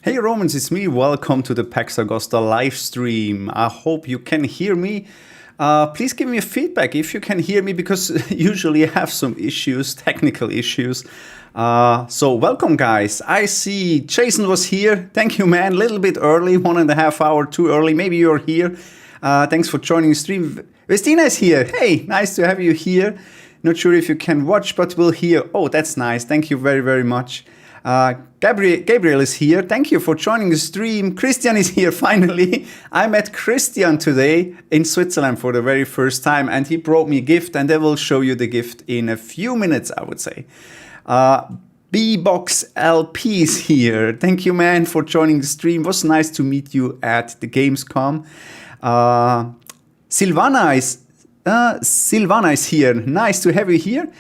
Hey Romans, it's me. Welcome to the Pax Augusta live stream. I hope you can hear me. Please give me a feedback if you can hear me because usually I have some issues, technical issues. So welcome guys. I see Jason was here. Thank you man, a little bit early, 1.5 hours too early. Maybe you're here. Thanks for joining the stream. Vestina is here. Hey, nice to have you here. Not sure if you can watch, but we'll hear. Oh, that's nice. Thank you very, very much. Gabriel is here. Thank you for joining the stream. Christian is here finally. I met Christian today in Switzerland for the very first time and he brought me a gift and I will show you the gift in a few minutes, I would say. B-Box LP is here. Thank you, man, for joining the stream. It was nice to meet you at the Gamescom. Silvana is here. Nice to have you here.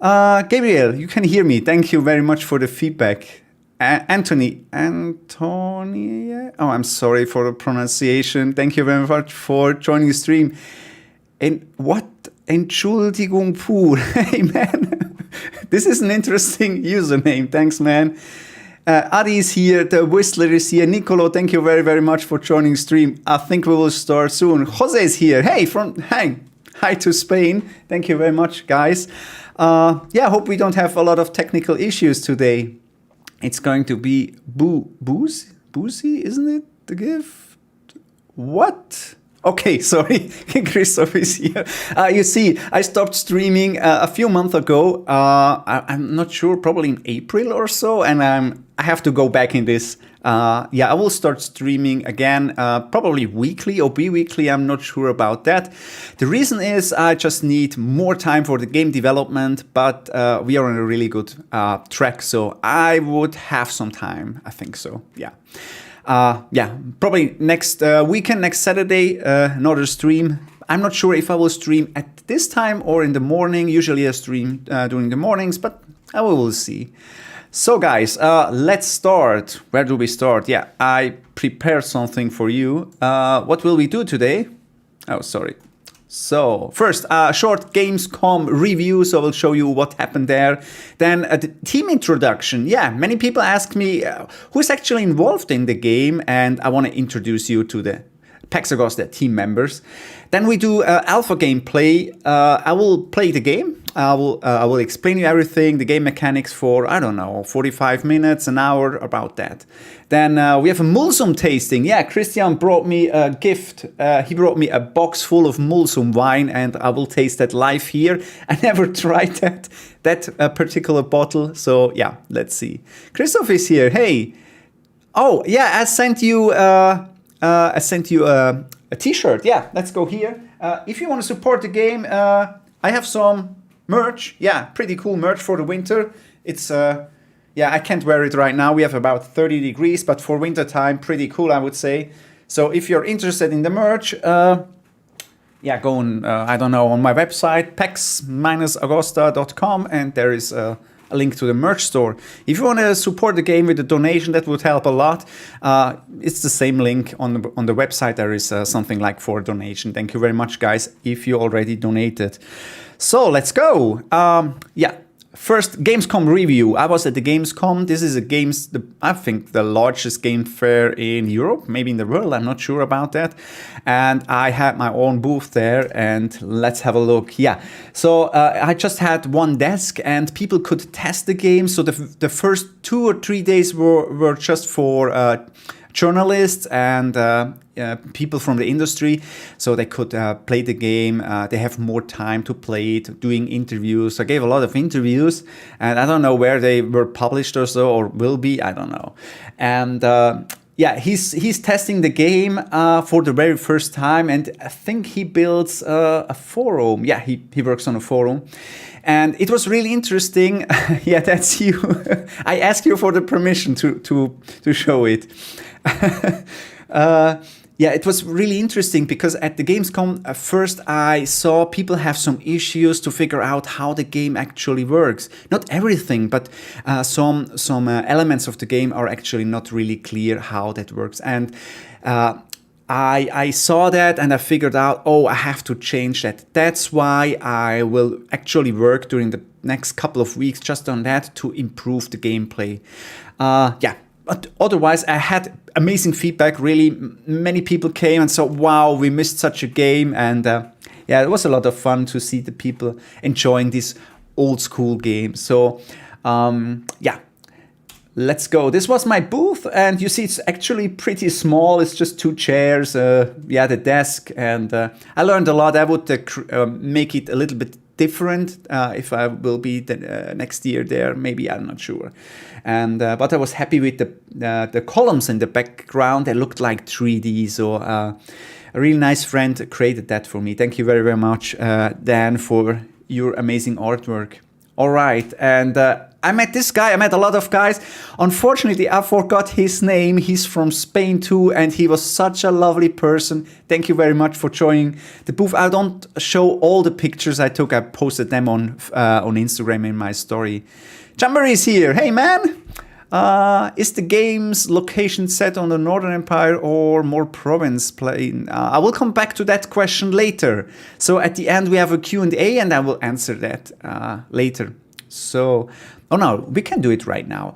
Gabriel, you can hear me. Thank you very much for the feedback. Anthony, oh, I'm sorry for the pronunciation. Thank you very much for joining the stream. And what? Entschuldigung pur. Hey, man. This is an interesting username. Thanks, man. Adi is here. The Whistler is here. Nicolo, thank you very, very much for joining the stream. I think we will start soon. Jose is here. Hey, hi to Spain. Thank you very much, guys. I hope we don't have a lot of technical issues today. It's going to be boozy, isn't it? The gift? What? Okay, sorry. Christoph is here. You see, I stopped streaming a few months ago. I'm not sure, probably in April or so, and I have to go back in this. I will start streaming again, probably weekly or bi-weekly. I'm not sure about that. The reason is I just need more time for the game development, but we are on a really good track, so I would have some time, I think so, yeah. Probably next weekend, next Saturday, another stream. I'm not sure if I will stream at this time or in the morning. Usually I stream during the mornings, but I will see. So guys, let's start. Where do we start? Yeah, I prepared something for you. What will we do today? Oh, sorry. So first, a short Gamescom review. So I will show you what happened there. Then the team introduction. Yeah, many people ask me who's actually involved in the game, and I want to introduce you to the Pax Augusta team members. Then we do alpha gameplay. I will play the game. I will explain you everything, the game mechanics for, I don't know, 45 minutes, an hour, about that. Then we have a Mulsum tasting. Yeah, Christian brought me a gift. He brought me a box full of Mulsum wine and I will taste that live here. I never tried that particular bottle. So yeah, let's see. Christoph is here. Hey. Oh, yeah, I sent you a t-shirt. Yeah, let's go here. If you want to support the game, I have some merch. Yeah, pretty cool merch for the winter. It's I can't wear it right now. We have about 30 degrees, but for winter time, pretty cool, I would say. So if you're interested in the merch, go on, I don't know, on my website, pax-augusta.com, and there is a link to the merch store. If you want to support the game with a donation, that would help a lot. It's the same link on the website. There is something like for donation. Thank you very much, guys, if you already donated. So let's go. First, Gamescom review. I was at the Gamescom. This is I think the largest game fair in Europe, maybe in the world. I'm not sure about that. And I had my own booth there, and let's have a look. Yeah, so I just had one desk, and people could test the game. So the first 2 or 3 days were just for journalists and people from the industry, so they could play the game. They have more time to play it, doing interviews. I gave a lot of interviews, and I don't know where they were published or so, or will be, I don't know. And he's testing the game for the very first time, and I think he builds a forum. Yeah, he works on a forum. And it was really interesting. Yeah, that's you. I asked you for the permission to show it. It was really interesting because at the Gamescom, first I saw people have some issues to figure out how the game actually works. Not everything, but some elements of the game are actually not really clear how that works. And I saw that and I figured out, I have to change that. That's why I will actually work during the next couple of weeks just on that to improve the gameplay. otherwise, I had amazing feedback. Really, many people came and said, wow, we missed such a game. And yeah, it was a lot of fun to see the people enjoying this old school game. So yeah, let's go. This was my booth, and you see it's actually pretty small. It's just 2 chairs, yeah, the desk, and I learned a lot. I would make it a little bit different if I will be next year there. Maybe, I'm not sure. And but I was happy with the columns in the background. They looked like 3D. So a really nice friend created that for me. Thank you very, very much, Dan, for your amazing artwork. All right, and I met this guy. I met a lot of guys. Unfortunately, I forgot his name. He's from Spain too, and he was such a lovely person. Thank you very much for joining the booth. I don't show all the pictures I took. I posted them on Instagram in my story. Jamboree is here. Hey, man. Is the game's location set on the Northern Empire or more province plane? I will come back to that question later. So at the end we have a Q&A and I will answer that later. So, oh no, we can do it right now.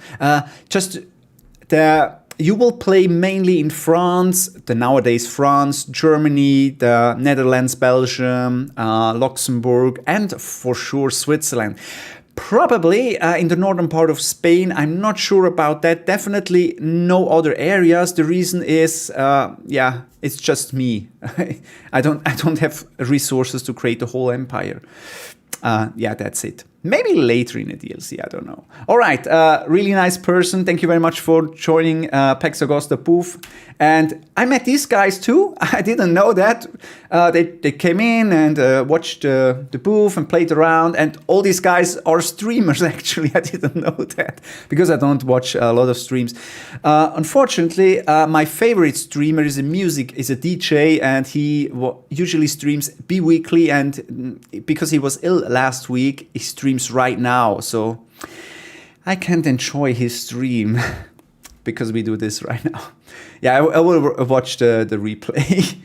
You will play mainly in France, nowadays France, Germany, the Netherlands, Belgium, Luxembourg, and for sure Switzerland. Probably in the northern part of Spain. I'm not sure about that. Definitely no other areas. The reason is, yeah, it's just me. I don't have resources to create the whole empire. Yeah, that's it. Maybe later in the DLC, I don't know. All right, really nice person. Thank you very much for joining Pax Augusta booth. And I met these guys too. I didn't know that. They came in and watched the booth and played around. And all these guys are streamers, actually. I didn't know that because I don't watch a lot of streams. Unfortunately, my favorite streamer is a DJ, and he usually streams bi-weekly. And because he was ill last week, he streams right now, so I can't enjoy his stream because we do this right now. Yeah, I will watch the replay.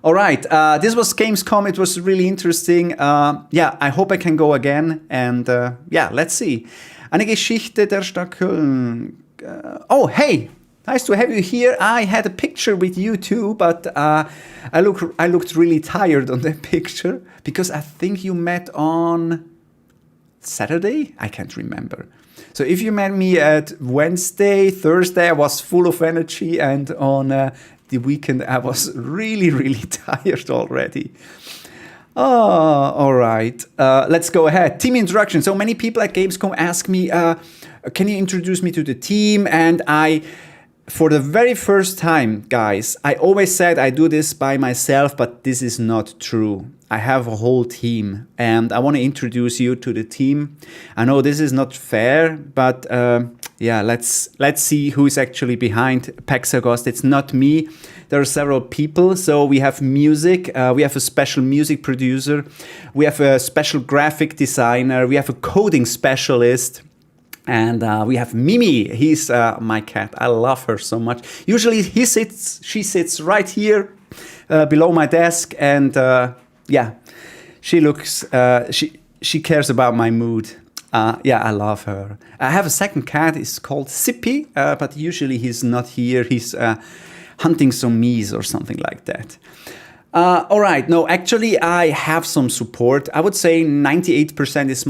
All right, this was Gamescom. It was really interesting. Yeah, I hope I can go again. And yeah, let's see. Eine Geschichte der Stadt Köln. Oh, hey, nice to have you here. I had a picture with you too, but I looked really tired on that picture because I think you met on Saturday? I can't remember. So if you met me at Wednesday, Thursday, I was full of energy, and on the weekend I was really, really tired already. Oh, all right. Let's go ahead. Team introduction. So many people at Gamescom ask me, can you introduce me to the team? And for the very first time, guys, I always said I do this by myself, but this is not true. I have a whole team, and I want to introduce you to the team. I know this is not fair, but yeah, let's see who is actually behind Pax Augusta. It's not me. There are several people. So we have music. We have a special music producer. We have a special graphic designer. We have a coding specialist. And we have Mimi. He's my cat. I love her so much. Usually she sits right here below my desk, and yeah, she looks. She cares about my mood. Yeah, I love her. I have a second cat. It's called Sippy, but usually he's not here. He's hunting some meese or something like that. All right. No, actually, I have some support. I would say 98% is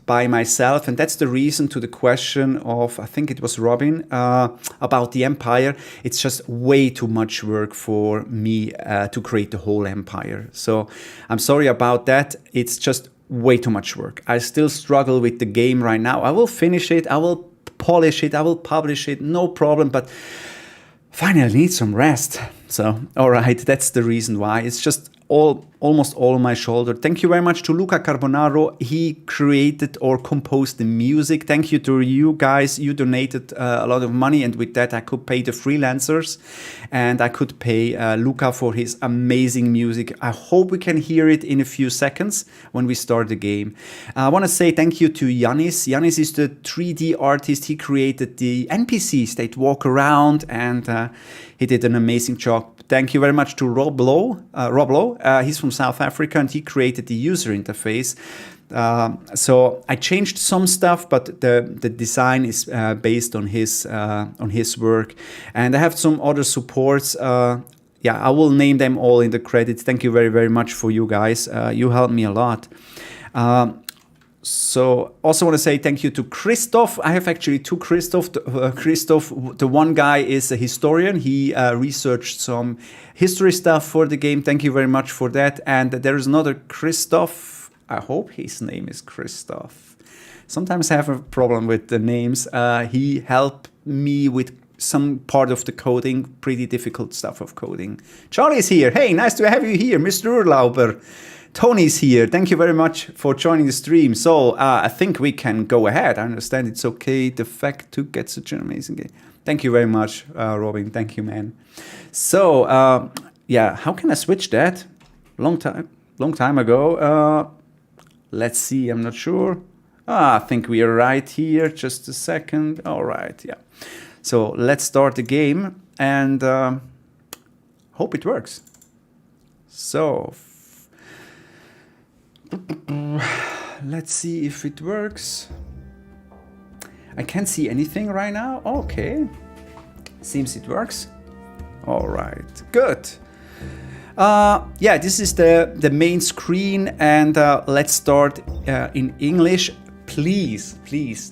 by myself. And that's the reason to the question of, I think it was Robin, about the empire. It's just way too much work for me to create the whole empire. So I'm sorry about that. It's just way too much work. I still struggle with the game right now. I will finish it. I will polish it. I will publish it. No problem. But finally, I need some rest. So, all right, that's the reason why. It's just almost all on my shoulder. Thank you very much to Luca Carbonaro. He created or composed the music. Thank you to you guys. You donated a lot of money, and with that I could pay the freelancers, and I could pay Luca for his amazing music. I hope we can hear it in a few seconds when we start the game. I want to say thank you to Yanis. Yanis is the 3D artist. He created the NPCs that walk around, and he did an amazing job. Thank you very much to Rob Lowe. He's from South Africa, and he created the user interface. So I changed some stuff, but the design is based on his work, and I have some other supports. Yeah, I will name them all in the credits. Thank you very, very much for you guys. You helped me a lot. So also want to say thank you to Christoph. I have actually two Christoph. Christoph, the one guy is a historian. He researched some history stuff for the game. Thank you very much for that. And there is another Christoph. I hope his name is Christoph. Sometimes I have a problem with the names. He helped me with some part of the coding, pretty difficult stuff of coding. Charlie's here. Hey, nice to have you here, Mr. Urlauber. Tony's here. Thank you very much for joining the stream. So I think we can go ahead. I understand it's okay. The fact to get such an amazing game. Thank you very much, Robin. Thank you, man. So yeah, how can I switch that? Long time ago. Let's see. I'm not sure. I think we are right here. Just a second. All right. Yeah. So let's start the game and hope it works. So let's see if it works. I can't see anything right now. Okay. Seems it works. All right. Good. Yeah, this is the main screen, and let's start in English. Please,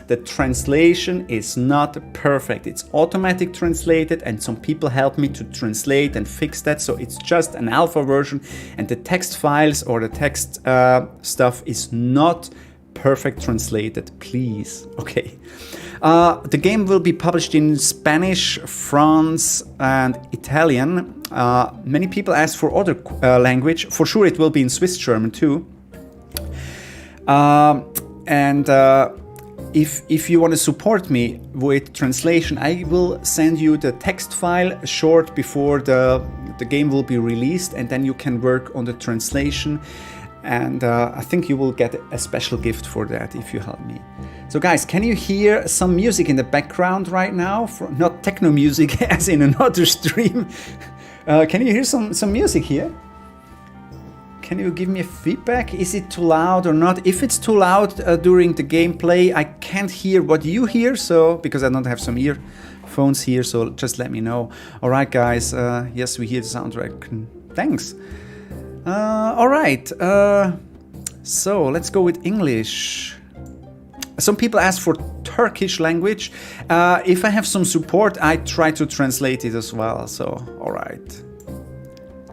the translation is not perfect. It's automatic translated, and some people help me to translate and fix that. So it's just an alpha version, and the text files or the text stuff is not perfect translated. Please, okay. The game will be published in Spanish, France, and Italian. Many people ask for other language. For sure, it will be in Swiss German too. And if you want to support me with translation, I will send you the text file short before the game will be released, and then you can work on the translation. And I think you will get a special gift for that if you help me. So guys, can you hear some music in the background right now? Not techno music as in another stream. Can you hear some music here? Can you give me a feedback? Is it too loud or not? If it's too loud during the gameplay, I can't hear what you hear, so because I don't have some earphones here, so just let me know. All right, guys. Yes, we hear the soundtrack. Thanks. All right. So let's go with English. Some people ask for Turkish language. If I have some support, I try to translate it as well. So, all right.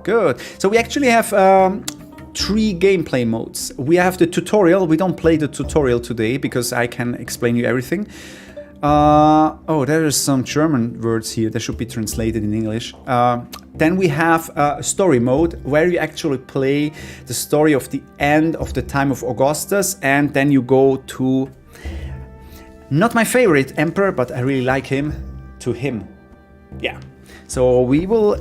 Good. So we actually have 3 gameplay modes. We have the tutorial. We don't play the tutorial today because I can explain you everything. Oh, there is some German words here that should be translated in English. Then we have story mode, where you actually play the story of the end of the time of Augustus, and then you go to, not my favorite emperor, but I really like him, to him. Yeah. So we will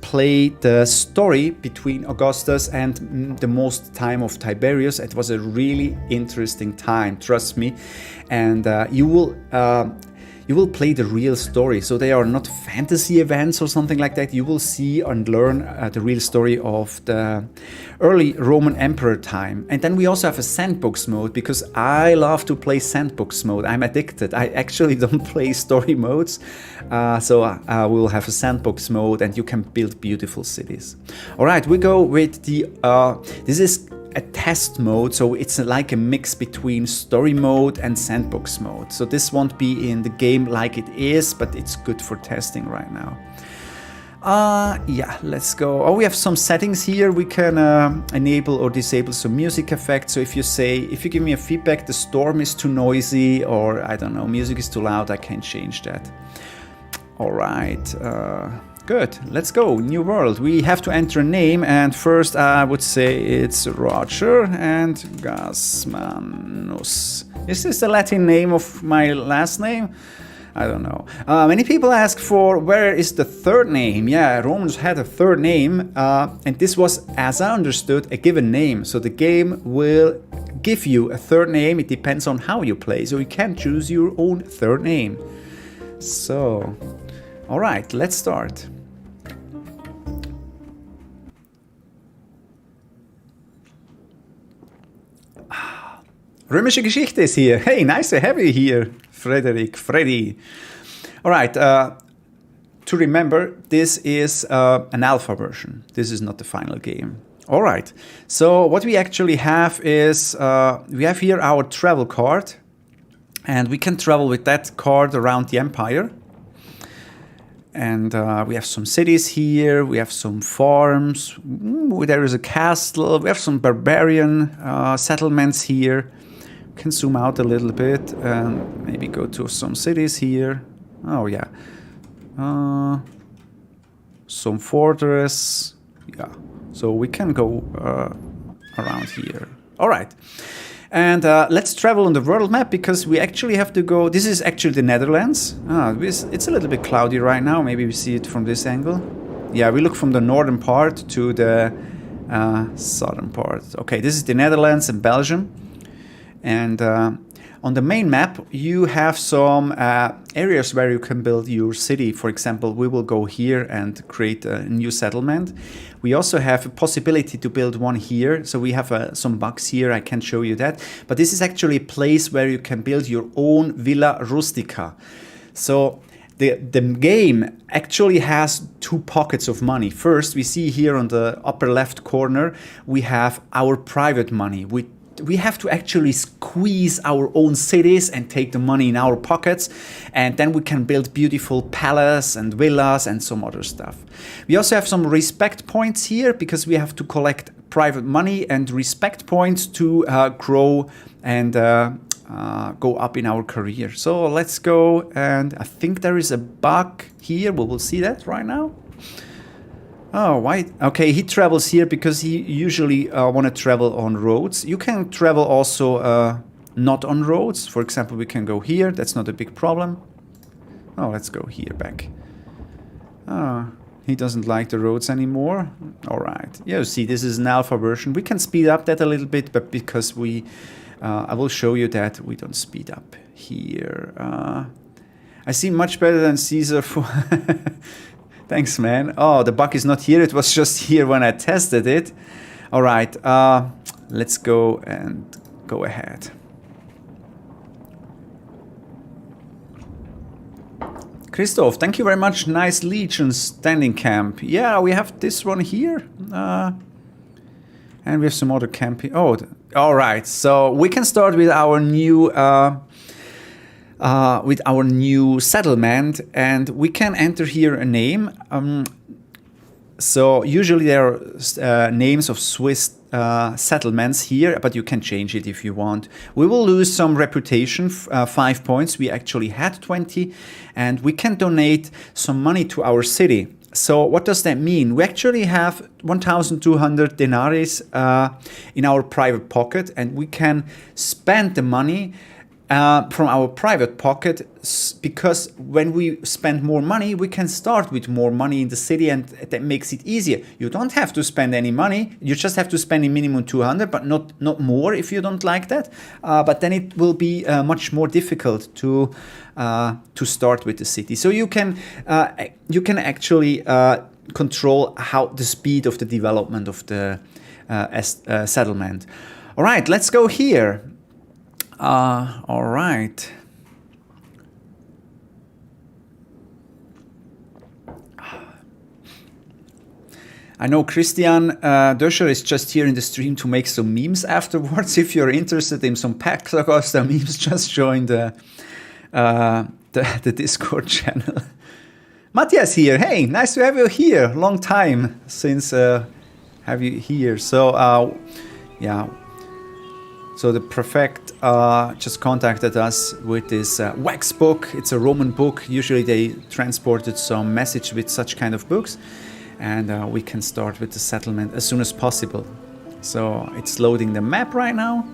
play the story between Augustus and the most time of Tiberius. It was a really interesting time, trust me. And you will play the real story. So they are not fantasy events or something like that. You will see and learn the real story of the early Roman emperor time. And then we also have a sandbox mode, because I love to play sandbox mode. I'm addicted. I actually don't play story modes. So we will have a sandbox mode, and you can build beautiful cities. All right, we go with the, this is a test mode, so it's like a mix between story mode and sandbox mode. So this won't be in the game like it is, but it's good for testing right now. Yeah, let's go. Oh, we have some settings here. We can enable or disable some music effects. So if you give me a feedback, the storm is too noisy, or I don't know, music is too loud, I can change that. All right. Good, let's go. New world. We have to enter a name, and first I would say it's Roger and Gasmanus. Is this the Latin name of my last name? I don't know. Many people ask for where is the third name. Yeah, Romans had a third name, and this was, as I understood, a given name. So the game will give you a third name. It depends on how you play, so you can choose your own third name. So, all right, let's start. Römische Geschichte is here. Hey, nice to have you here, Freddy. All right, to remember, this is an alpha version. This is not the final game. All right, so what we actually have is, we have here our travel card, and we can travel with that card around the empire. And we have some cities here, we have some farms, there is a castle, we have some barbarian settlements here. We can zoom out a little bit and maybe go to some cities here. Oh yeah. Some fortress. Yeah. So we can go around here. All right. And let's travel on the world map, because we actually have to go. This is actually the Netherlands. It's a little bit cloudy right now. Maybe we see it from this angle. Yeah, we look from the northern part to the southern part. Okay, this is the Netherlands and Belgium. And on the main map, you have some areas where you can build your city. For example, we will go here and create a new settlement. We also have a possibility to build one here. So we have some bugs here. I can show you that. But this is actually a place where you can build your own Villa Rustica. So the game actually has two pockets of money. First, we see here on the upper left corner, we have our private money. We have to actually squeeze our own cities and take the money in our pockets, and then we can build beautiful palaces and villas and some other stuff. We also have some respect points here, because we have to collect private money and respect points to grow and go up in our career. So let's go, and I think there is a bug here. We will see that right now. Oh, why? Okay, he travels here because he usually want to travel on roads. You can travel also not on roads. For example, we can go here. That's not a big problem. Oh, let's go here back. He doesn't like the roads anymore. All right. Yeah, you see, this is an alpha version. We can speed up that a little bit, but because I will show you that we don't speed up here. I see much better than Caesar for... Thanks, man. Oh, the bug is not here. It was just here when I tested it. All right. Let's go and go ahead. Christoph, thank you very much. Nice Legion standing camp. Yeah, we have this one here. And we have some other camping. Oh, all right. So we can start with our new... settlement, and we can enter here a name. So usually there are names of Swiss settlements here, but you can change it if you want. We will lose some reputation, 5 points. We actually had 20, and we can donate some money to our city. So what does that mean? We actually have 1,200 denaries in our private pocket, and we can spend the money from our private pocket, because when we spend more money, we can start with more money in the city, and that makes it easier. You don't have to spend any money. You just have to spend a minimum 200, but not more if you don't like that. But then it will be much more difficult to start with the city. So you can actually control how the speed of the development of the settlement. All right, let's go here. All right. I know Christian Döscher is just here in the stream to make some memes afterwards. If you're interested in some Pax Augusta memes, just join the Discord channel. Matthias here. Hey, nice to have you here. Long time since have you here. So yeah. So the prefect just contacted us with this wax book. It's a Roman book. Usually they transported some message with such kind of books. And we can start with the settlement as soon as possible. So it's loading the map right now.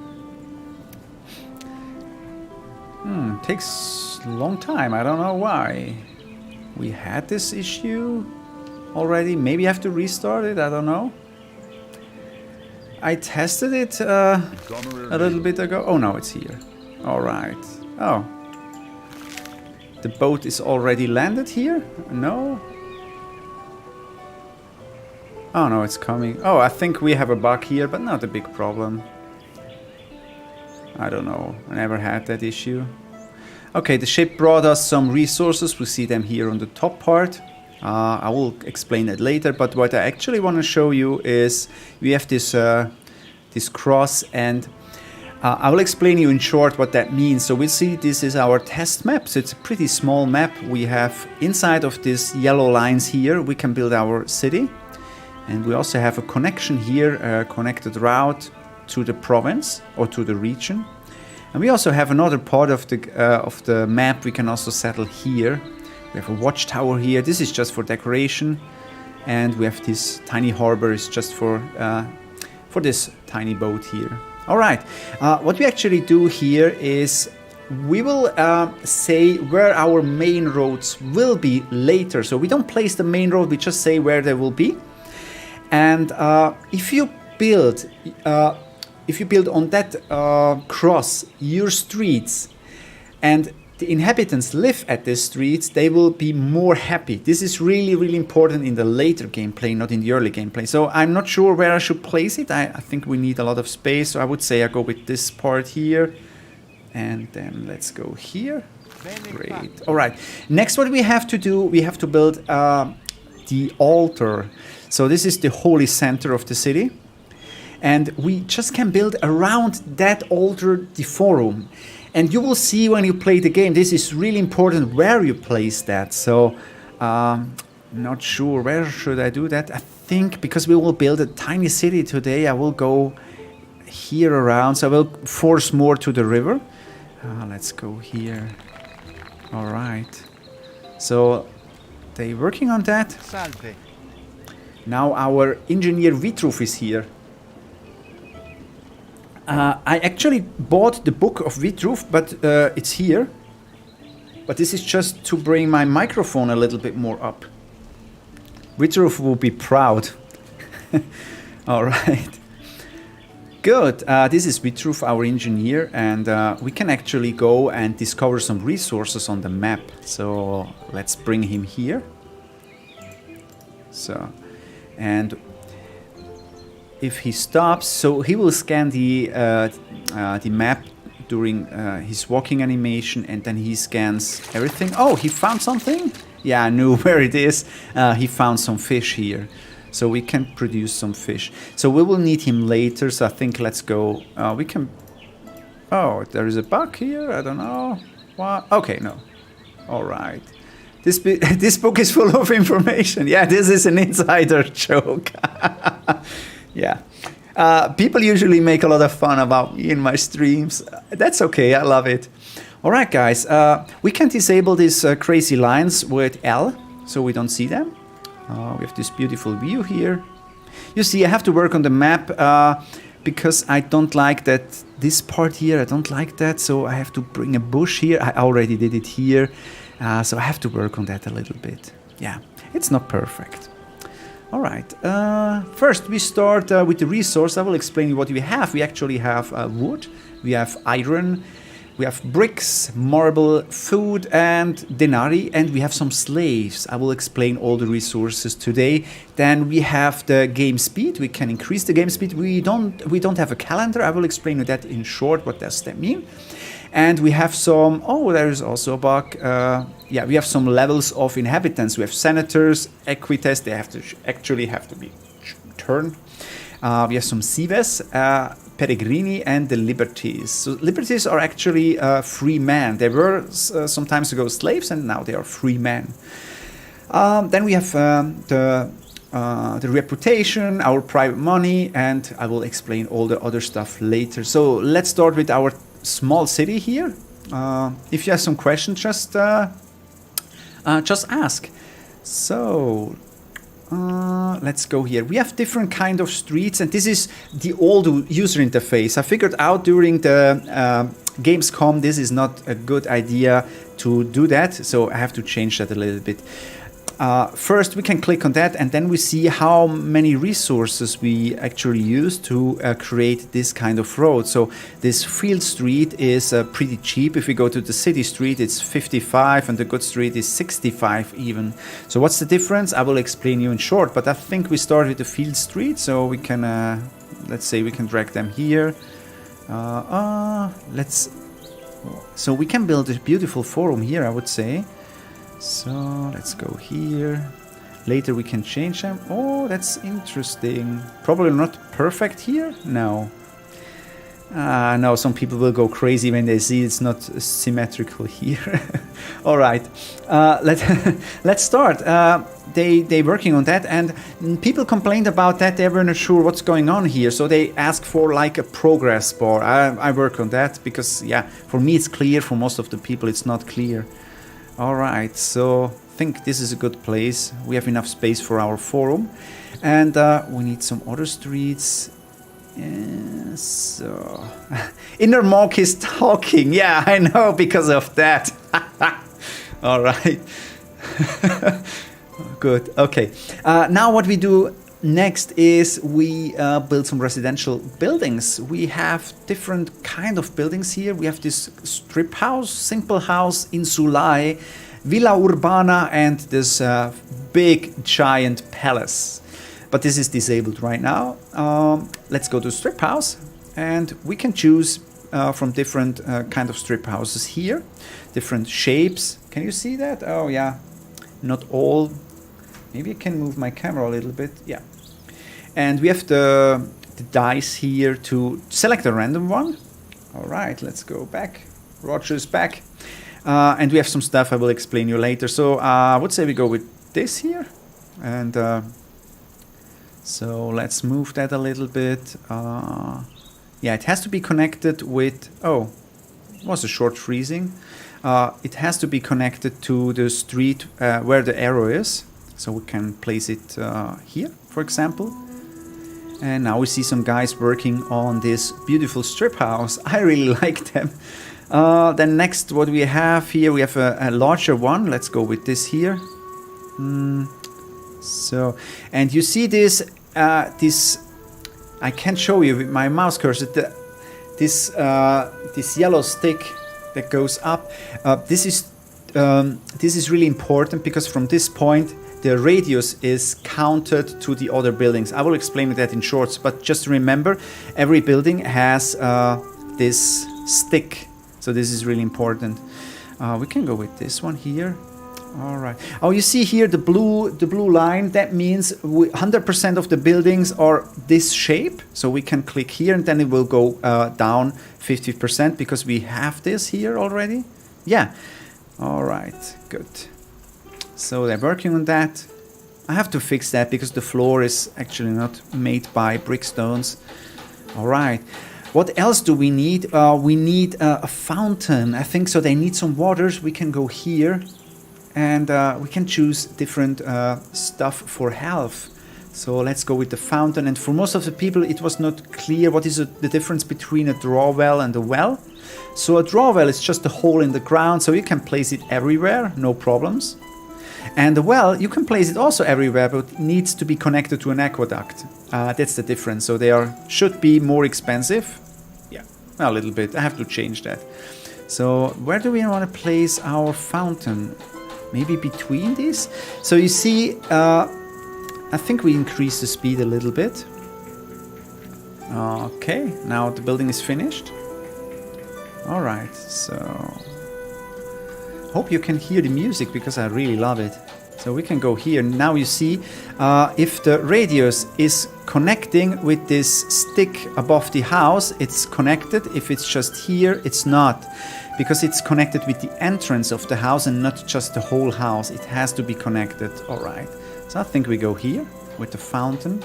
Takes a long time. I don't know why. We had this issue already. Maybe I have to restart it. I don't know. I tested it a little bit ago. Oh, no, it's here. All right. Oh. The boat is already landed here? No. Oh, no, it's coming. Oh, I think we have a bug here, but not a big problem. I don't know. I never had that issue. Okay, the ship brought us some resources. We see them here on the top part. I will explain that later, but what I actually want to show you is we have this this cross, and I will explain you in short what that means. So we'll see this is our test map. So it's a pretty small map. We have inside of these yellow lines here, we can build our city. And we also have a connection here, a connected route to the province or to the region. And we also have another part of the map we can also settle here. We have a watchtower here. This is just for decoration. And we have this tiny harbor is just for this tiny boat here. All right. What we actually do here is we will say where our main roads will be later. So we don't place the main road. We just say where they will be. And if you build on that cross your streets, and the inhabitants live at these streets, they will be more happy. This is really, really important in the later gameplay, not in the early gameplay. So I'm not sure where I should place it. I think we need a lot of space. So I would say I go with this part here. And then let's go here. Great. All right. Next, what we have to do, we have to build the altar. So this is the holy center of the city. And we just can build around that altar the forum. And you will see when you play the game, this is really important where you place that. So, not sure where should I do that. I think because we will build a tiny city today, I will go here around. So I will force more to the river. Let's go here. All right. So they're working on that. Salve. Now our engineer Vitruv is here. I actually bought the book of Vitruv, but it's here. But this is just to bring my microphone a little bit more up. Vitruv will be proud. All right. Good. This is Vitruv, our engineer, and we can actually go and discover some resources on the map. So let's bring him here. So, and if he stops, so he will scan the map during his walking animation, and then he scans everything. Oh, he found something? Yeah, I knew where it is. He found some fish here. So we can produce some fish. So we will need him later, so I think let's go. We can... Oh, there is a bug here? I don't know. What? Okay, no. All right. This book is full of information. Yeah, this is an insider joke. Yeah. People usually make a lot of fun about me in my streams. That's okay, I love it. All right, guys. We can disable these crazy lines with L, so we don't see them. We have this beautiful view here. You see, I have to work on the map because I don't like that this part here. I don't like that, so I have to bring a bush here. I already did it here, so I have to work on that a little bit. Yeah, it's not perfect. All right. First, we start with the resource. I will explain you what we have. We actually have wood. We have iron. We have bricks, marble, food, and denarii, and we have some slaves. I will explain all the resources today. Then we have the game speed. We can increase the game speed. We don't have a calendar. I will explain you that in short. What does that mean? And we have some. Oh, there is also a bug. Yeah, we have some levels of inhabitants. We have senators, equites. They actually have to be turned. We have some cives. Peregrini and the liberties. So liberties are actually free men. They were some time ago slaves, and now they are free men. Then we have the reputation, our private money, and I will explain all the other stuff later. So let's start with our small city here. If you have some questions, just ask. So. Let's go here. We have different kind of streets, and this is the old user interface. I figured out during the Gamescom this is not a good idea to do that, so I have to change that a little bit. First, we can click on that, and then we see how many resources we actually use to create this kind of road. So this field street is pretty cheap. If we go to the city street, it's 55, and the good street is 65 even. So what's the difference? I will explain you in short, but I think we start with the field street, so we can, let's say we can drag them here. So we can build a beautiful forum here, I would say. So let's go here. Later we can change them. Oh, that's interesting. Probably not perfect here? No. No, some people will go crazy when they see it's not symmetrical here. All right, let's start. They working on that, and people complained about that. They were not sure what's going on here, so they asked for like a progress bar. I work on that because, yeah, for me it's clear. For most of the people it's not clear. All right, so I think this is a good place. We have enough space for our forum, and we need some other streets. So Inner Monk is talking. Yeah, I know, because of that. All right. Good. Okay. Now what we do next is we build some residential buildings. We have different kind of buildings here. We have this strip house, simple house, Insulae, Villa Urbana, and this big giant palace. But this is disabled right now. Let's go to strip house, and we can choose from different kind of strip houses here, different shapes. Can you see that? Oh yeah, not all. Maybe I can move my camera a little bit. Yeah, and we have the dice here to select a random one. All right, let's go back. Roger's back, and we have some stuff I will explain you later. So I would say we go with this here, and. So let's move that a little bit. Yeah, it has to be connected with... Oh, it was a short freezing. It has to be connected to the street where the arrow is. So we can place it here, for example. And now we see some guys working on this beautiful strip house. I really like them. Then next, what we have here, we have a larger one. Let's go with this here. So, and you see this, I can't show you with my mouse cursor, this yellow stick that goes up. This is really important because from this point, the radius is counted to the other buildings. I will explain that in short, but just remember, every building has this stick. So this is really important. We can go with this one here. All right. Oh, you see here the blue line. That means 100% of the buildings are this shape. So we can click here, and then it will go down 50% because we have this here already. Yeah. All right. Good. So they're working on that. I have to fix that because the floor is actually not made by brickstones. All right. What else do we need? We need a fountain. I think so. They need some waters. We can go here. And we can choose different stuff for health. So let's go with the fountain. And for most of the people, it was not clear what is the difference between a draw well and a well. So a draw well is just a hole in the ground, so you can place it everywhere, no problems. And the well, you can place it also everywhere, but it needs to be connected to an aqueduct. That's the difference. So they should be more expensive. Yeah, a little bit. I have to change that. So where do we want to place our fountain? Maybe between these. So you see, I think we increase the speed a little bit. Okay, now the building is finished. All right, so hope you can hear the music because I really love it. So we can go here. Now you see, if the radius is connecting with this stick above the house, it's connected. If it's just here, it's not. Because it's connected with the entrance of the house and not just the whole house. It has to be connected. All right. So I think we go here with the fountain.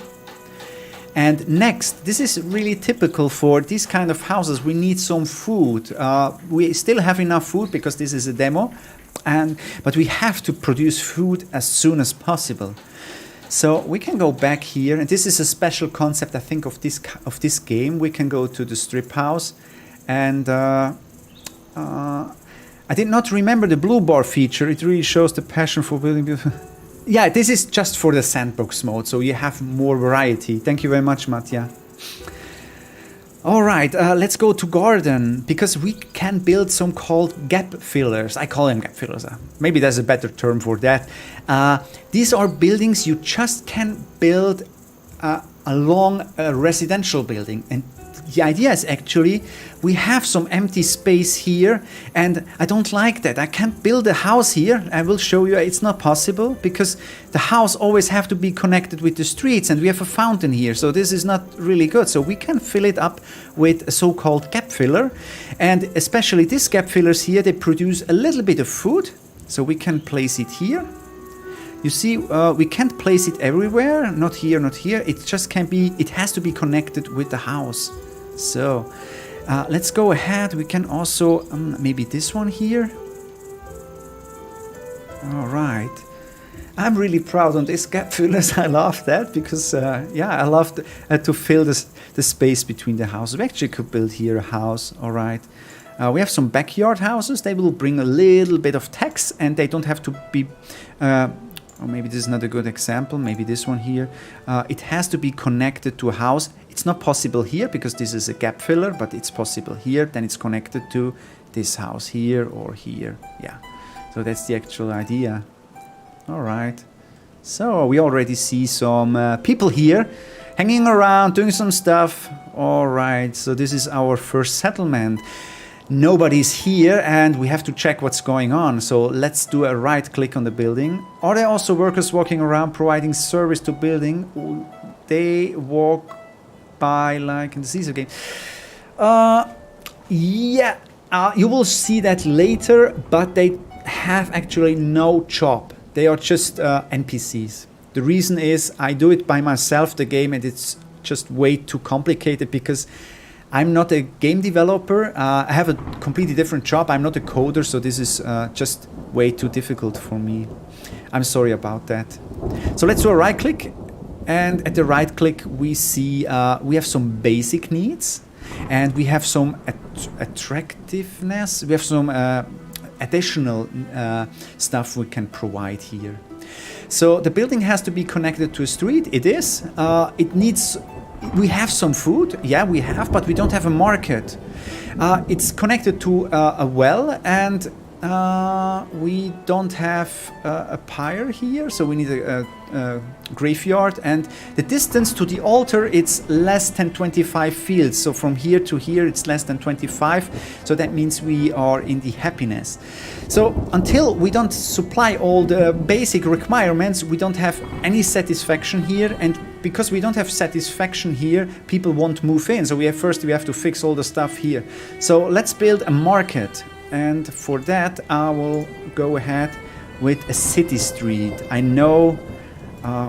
And next, this is really typical for these kind of houses. We need some food. We still have enough food because this is a demo. But we have to produce food as soon as possible. So we can go back here. And this is a special concept, I think, of this game. We can go to the strip house. And... I did not remember the blue bar feature. It really shows the passion for building beautiful. Yeah, this is just for the sandbox mode, so you have more variety. Thank you very much, Mattia. All right, let's go to garden, because we can build some called gap fillers. I call them gap fillers. Maybe there's a better term for that. These are buildings you just can build along a residential building, and the idea is actually we have some empty space here, and I don't like that. I can't build a house here. I will show you it's not possible because the house always have to be connected with the streets, and we have a fountain here, so this is not really good. So we can fill it up with a so-called gap filler, and especially these gap fillers here, they produce a little bit of food, so we can place it here. You see, we can't place it everywhere, not here, not here. It just can't be, it has to be connected with the house. So let's go ahead. We can also, maybe this one here. All right. I'm really proud on these gap fillers. I love that because, yeah, I love to fill the space between the houses. We actually could build here a house, all right. We have some backyard houses. They will bring a little bit of tax, and they don't have to be... or maybe this is not a good example, maybe this one here. It has to be connected to a house. It's not possible here because this is a gap filler, but it's possible here. Then it's connected to this house here or here. Yeah, so that's the actual idea. All right, so we already see some people here hanging around, doing some stuff. All right, so this is our first settlement. Nobody's here and we have to check what's going on. So let's do a right click on the building. Are there also workers walking around providing service to building? They walk by like in the Caesar game. Yeah, you will see that later, but they have actually no job. They are just NPCs. The reason is I do it by myself, the game, and it's just way too complicated because I'm not a game developer. I have a completely different job. I'm not a coder, so this is just way too difficult for me. I'm sorry about that. So let's do a right click. And at the right click, we see we have some basic needs. And we have some attractiveness. We have some additional stuff we can provide here. So the building has to be connected to a street. It is. It needs... We have some food, yeah, we have, but we don't have a market. It's connected to a well, and we don't have a pyre here, so we need a graveyard. And the distance to the altar, it's less than 25 fields. So from here to here, it's less than 25. So that means we are in the happiness. So until we don't supply all the basic requirements, we don't have any satisfaction here. And because we don't have satisfaction here, people won't move in. So we have to fix all the stuff here. So let's build a market. And for that, I will go ahead with a city street. I know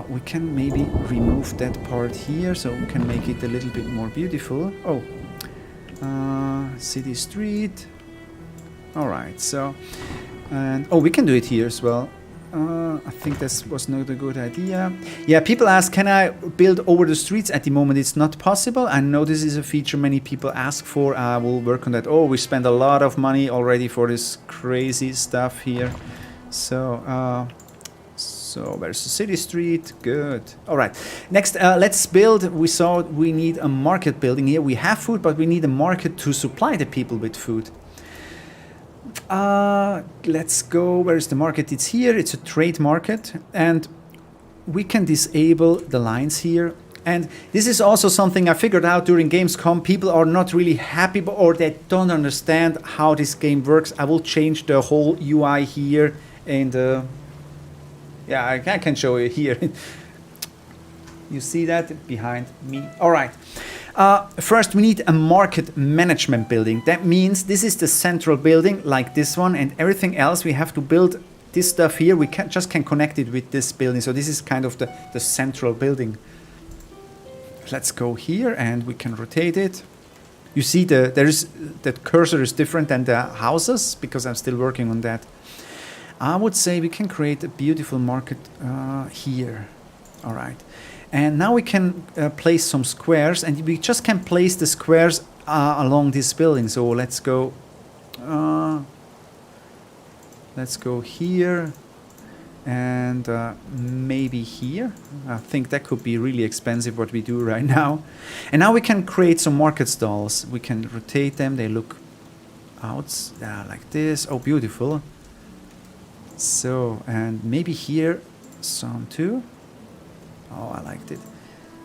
we can maybe remove that part here so we can make it a little bit more beautiful. Oh, city street. All right, so, and oh, we can do it here as well. I think this was not a good idea. Yeah, people ask, can I build over the streets? At the moment, it's not possible. I know this is a feature many people ask for. I will work on that. Oh, we spent a lot of money already for this crazy stuff here. So, so where's the city street? Good. All right. Next, let's build. We saw we need a market building here. We have food, but we need a market to supply the people with food. Let's go. Where is the market? It's here. It's a trade market, and we can disable the lines here. And this is also something I figured out during Gamescom. People are not really happy, or they don't understand how this game works. I will change the whole UI here, and yeah, I can show you here. You see that behind me? All right. First, we need a market management building. That means this is the central building, like this one, and everything else we have to build this stuff here. We just can connect it with this building. So this is kind of the central building. Let's go here, and we can rotate it. You see that cursor is different than the houses because I'm still working on that. I would say we can create a beautiful market here. All right. And now we can place some squares, and we just can place the squares along this building. So let's go here, and maybe here. I think that could be really expensive what we do right now. And now we can create some market stalls. We can rotate them. They look out like this. Oh, beautiful. So, and maybe here some too. Oh, I liked it.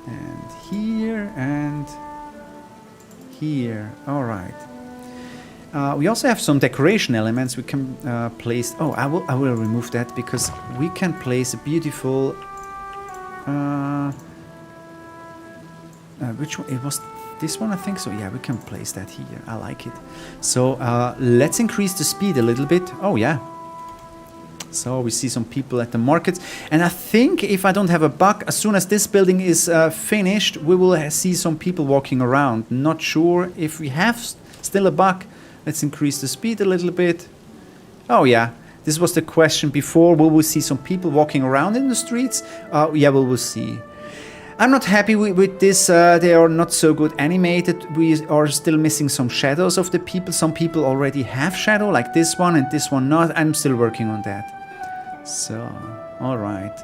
And here, and here. All right. We also have some decoration elements we can place. Oh, I will remove that because we can place a beautiful. Which one? It was this one, I think so. Yeah, we can place that here. I like it. So let's increase the speed a little bit. Oh yeah. So we see some people at the markets, and I think if I don't have a bug, as soon as this building is finished, we will see some people walking around. Not sure if we have still a bug. Let's increase the speed a little bit. Oh yeah, this was the question before. Will we see some people walking around in the streets? Yeah, we will see. I'm not happy with this. They are not so good animated. We are still missing some shadows of the people. Some people already have shadow, like this one and this one not. I'm still working on that. So, all right.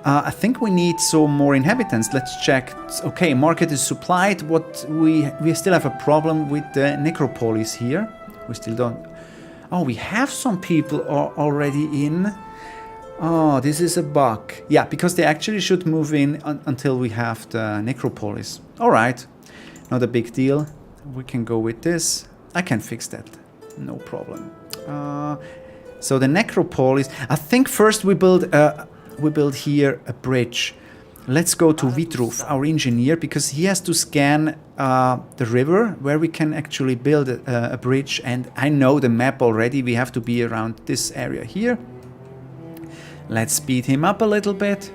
I think we need some more inhabitants. Let's check. Okay, market is supplied. What we still have a problem with the necropolis here. We still don't. Oh, we have some people already in. Oh, this is a bug. Yeah, because they actually should move in until we have the necropolis. All right, not a big deal. We can go with this. I can fix that. No problem. So the necropolis. I think first we build here a bridge. Let's go to Vitruv, our engineer, because he has to scan the river where we can actually build a bridge. And I know the map already. We have to be around this area here. Let's speed him up a little bit.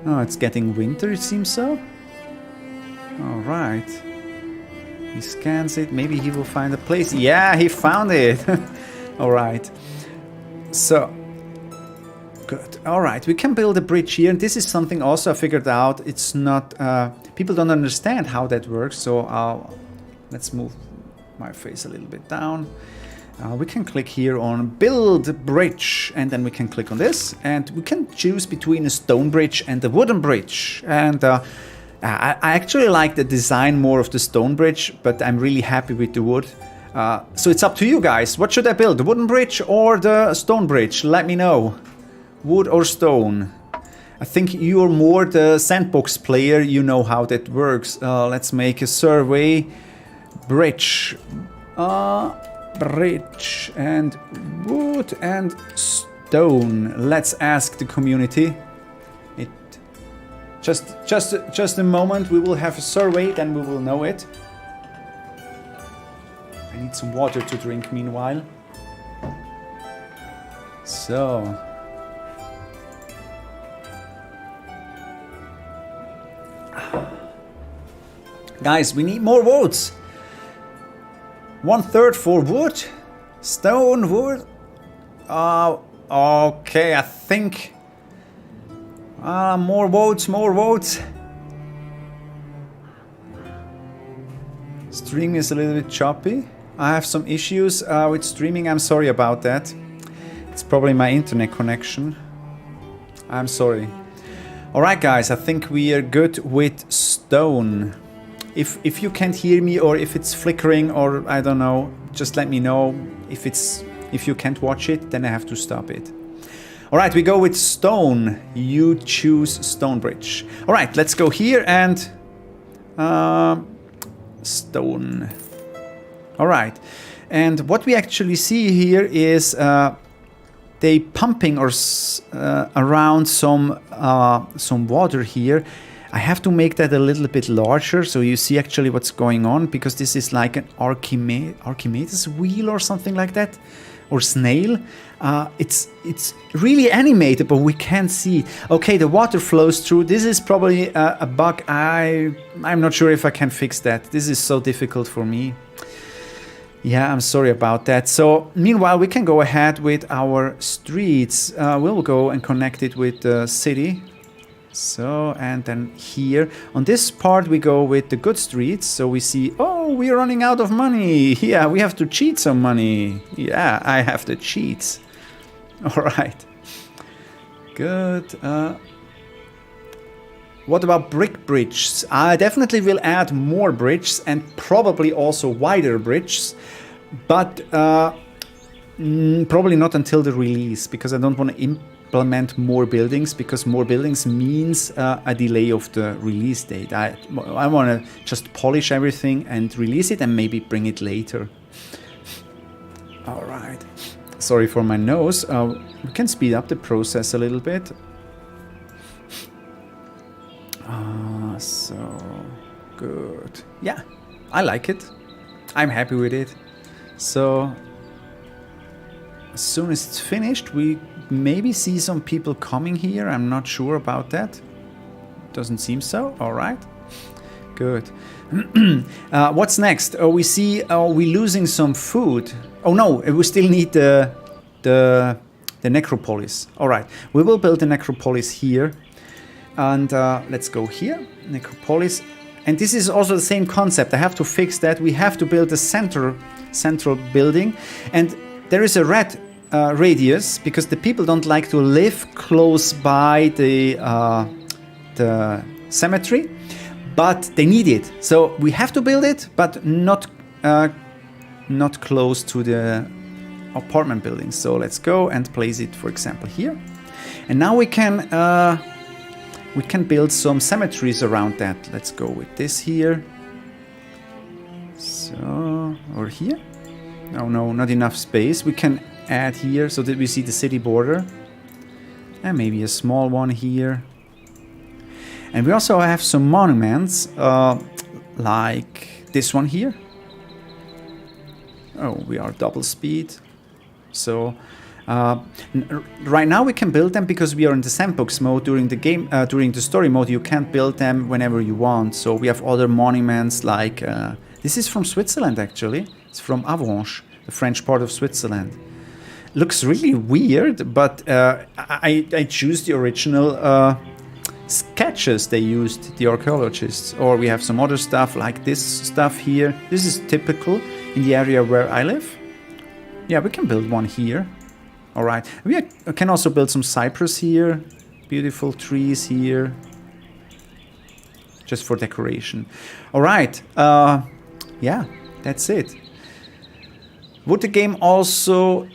Oh, it's getting winter, it seems so. All right. He scans it. Maybe he will find a place. Yeah, he found it. All right. So, good. All right, we can build a bridge here. And this is something also I figured out. It's not... people don't understand how that works. So, let's move my face a little bit down. We can click here on build bridge, and then we can click on this, and we can choose between a stone bridge and a wooden bridge. And I actually like the design more of the stone bridge, but I'm really happy with the wood. So it's up to you guys. What should I build, the wooden bridge or the stone bridge? Let me know. Wood or stone? I think you're more the sandbox player. You know how that works. Let's make a survey. Bridge. Bridge and wood and stone. Let's ask the community. It just a moment. We will have a survey, then we will know it. I need some water to drink meanwhile. So, guys, we need more votes. 1/3 for wood, stone, wood. Okay, I think more votes, more votes. Stream is a little bit choppy. I have some issues with streaming. I'm sorry about that. It's probably my internet connection. I'm sorry. All right, guys, I think we are good with stone. If you can't hear me, or if it's flickering, or I don't know, just let me know. If you can't watch it, then I have to stop it. All right, we go with stone. You choose stone bridge. All right, let's go here and stone. All right, and what we actually see here is they pumping or around some water here. I have to make that a little bit larger so you see actually what's going on, because this is like an Archimedes wheel or something like that, or snail. It's really animated, but we can't see. Okay, the water flows through. This is probably a bug. I'm not sure if I can fix that. This is so difficult for me. Yeah, I'm sorry about that. So meanwhile, we can go ahead with our streets. We'll go and connect it with the city. So, and then here on this part we go with the good streets. So we see, oh, we're running out of money. Yeah, we have to cheat some money. Yeah, I have the cheats. All right. Good. What about brick bridges? I definitely will add more bridges and probably also wider bridges, but probably not until the release, because I don't want to implement more buildings, because more buildings means a delay of the release date. I want to just polish everything and release it and maybe bring it later. All right. Sorry for my nose. We can speed up the process a little bit. So good. Yeah, I like it. I'm happy with it. So as soon as it's finished, we maybe see some people coming here. I'm not sure about that. Doesn't seem so. All right. Good. What's next? We see we're losing some food. Oh no, we still need the necropolis. All right. We will build the necropolis here. And let's go here. Necropolis. And this is also the same concept. I have to fix that. We have to build a central building. And there is a red radius, because the people don't like to live close by the cemetery, but they need it. So we have to build it, but not close to the apartment buildings. So let's go and place it, for example, here. And now we can build some cemeteries around that. Let's go with this here. So, or here. Oh no, not enough space. We can add here so that we see the city border. And maybe a small one here. And we also have some monuments, like this one here. Oh, we are double speed. So right now we can build them because we are in the sandbox mode. During the game, during the story mode, you can't build them whenever you want. So we have other monuments like this is from Switzerland actually. It's from Avranches, the French part of Switzerland. Looks really weird, but I choose the original sketches they used, the archaeologists. Or we have some other stuff like this stuff here. This is typical in the area where I live. Yeah, we can build one here. All right. We can also build some cypress here. Beautiful trees here. Just for decoration. All right. Yeah, that's it. Would the game also...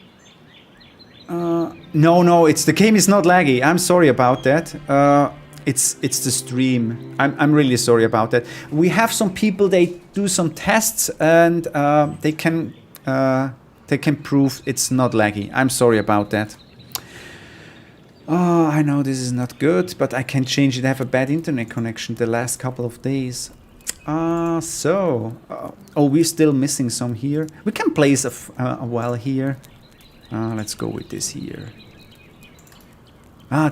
No, the game is not laggy. I'm sorry about that. It's the stream. I'm really sorry about that. We have some people, they do some tests and they can prove it's not laggy. I'm sorry about that. Oh, I know this is not good, but I can change it. I have a bad internet connection the last couple of days. Oh, we're still missing some here. We can place a well here. Let's go with this here.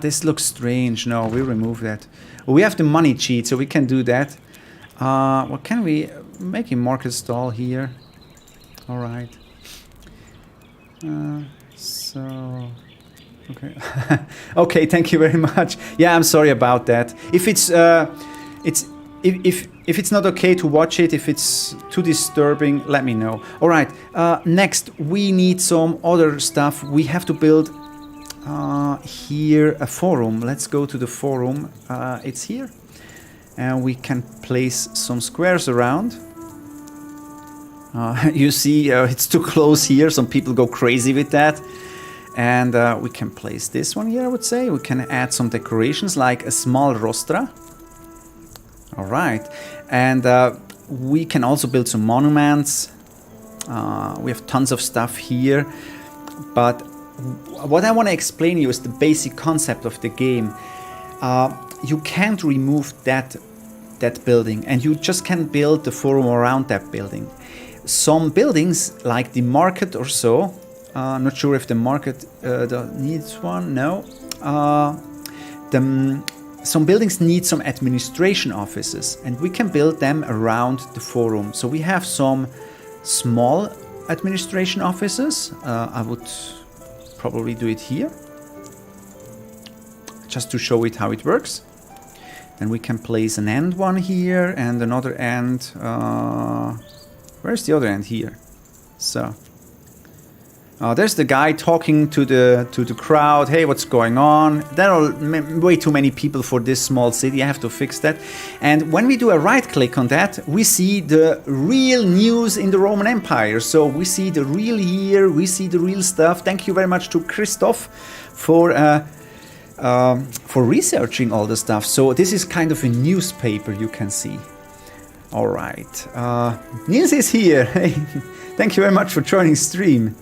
This looks strange. No, we remove that. We have the money cheat, so we can do that. What can we make a market stall here? All right. Okay. Okay, thank you very much. Yeah, I'm sorry about that. If it's if it's not okay to watch it, if it's too disturbing, let me know. All right. Next, we need some other stuff. We have to build here a forum. Let's go to the forum. It's here, and we can place some squares around. You see, it's too close here. Some people go crazy with that. And we can place this one here, I would say. We can add some decorations like a small rostra. All right. And we can also build some monuments. We have tons of stuff here. But what I want to explain to you is the basic concept of the game. You can't remove that building, and you just can build the forum around that building. Some buildings, like the market or so, not sure if the market needs one. No. Some buildings need some administration offices, and we can build them around the forum. So we have some small administration offices. I would probably do it here, just to show it how it works. Then we can place an end one here and another end. Where's the other end here? So. There's the guy talking to the crowd. Hey, what's going on? There are way too many people for this small city. I have to fix that. And when we do a right click on that, we see the real news in the Roman Empire. So we see the real year, we see the real stuff. Thank you very much to Christoph for for researching all the stuff. So this is kind of a newspaper, you can see. All right, Niels is here. Hey, thank you very much for joining stream.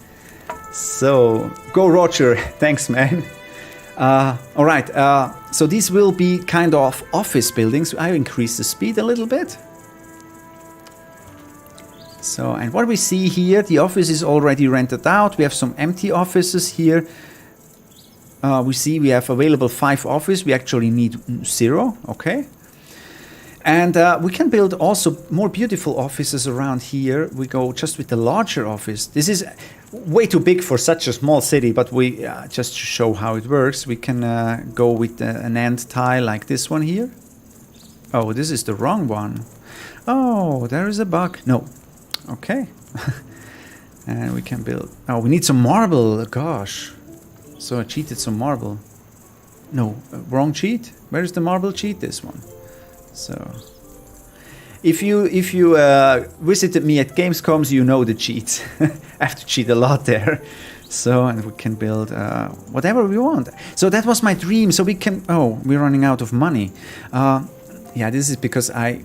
So go Roger, thanks man. All right, so these will be kind of office buildings. I increase the speed a little bit. So, and what we see here, the office is already rented out. We have some empty offices here. We see we have available 5 offices. We actually need 0, okay. And we can build also more beautiful offices around here. We go just with the larger office. This is way too big for such a small city, but we just to show how it works, we can go with an end tile like this one here. Oh, this is the wrong one. Oh, there is a bug. No. Okay. And we can build. Oh, we need some marble. Gosh. So I cheated some marble. No, wrong cheat. Where is the marble cheat? This one. So, if you visited me at Gamescoms, you know the cheats. I have to cheat a lot there. So, and we can build whatever we want. So that was my dream. So we can. Oh, we're running out of money. Yeah, this is because I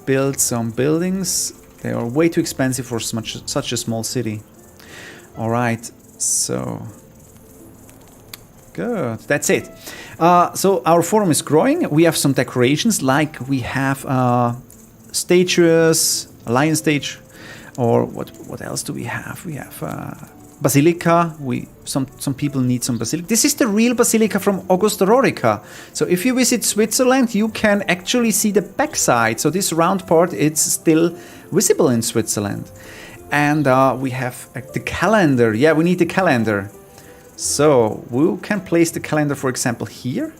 built some buildings. They are way too expensive for such a small city. All right. So. Good, that's it. So our forum is growing. We have some decorations, like we have statues, a lion stage, or what else do we have? We have basilica. Some people need some basilica. This is the real basilica from Augusta Raurica. So if you visit Switzerland, you can actually see the backside. So this round part, it's still visible in Switzerland. And we have the calendar. Yeah, we need the calendar. So we can place the calendar, for example, here.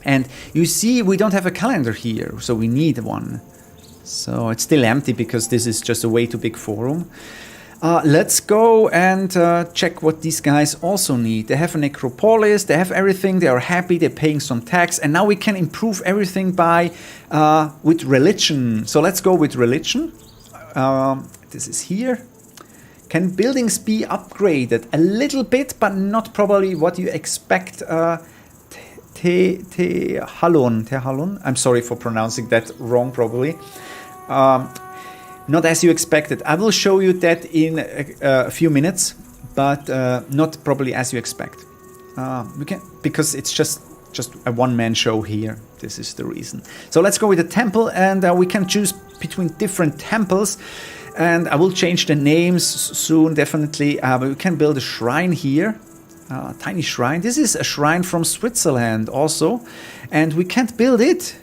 And you see we don't have a calendar here, so we need one. So it's still empty because this is just a way too big forum. Let's go and check what these guys also need. They have a necropolis, they have everything, they are happy, they're paying some tax. And now we can improve everything by with religion. So let's go with religion. This is here. Can buildings be upgraded a little bit, but not probably what you expect? Tehalon. I'm sorry for pronouncing that wrong, probably. Not as you expected. I will show you that in a few minutes, but not probably as you expect. We can, because it's just a one-man show here. This is the reason. So let's go with the temple, and we can choose between different temples. And I will change the names soon, definitely. But we can build a shrine here, a tiny shrine. This is a shrine from Switzerland also. And we can't build it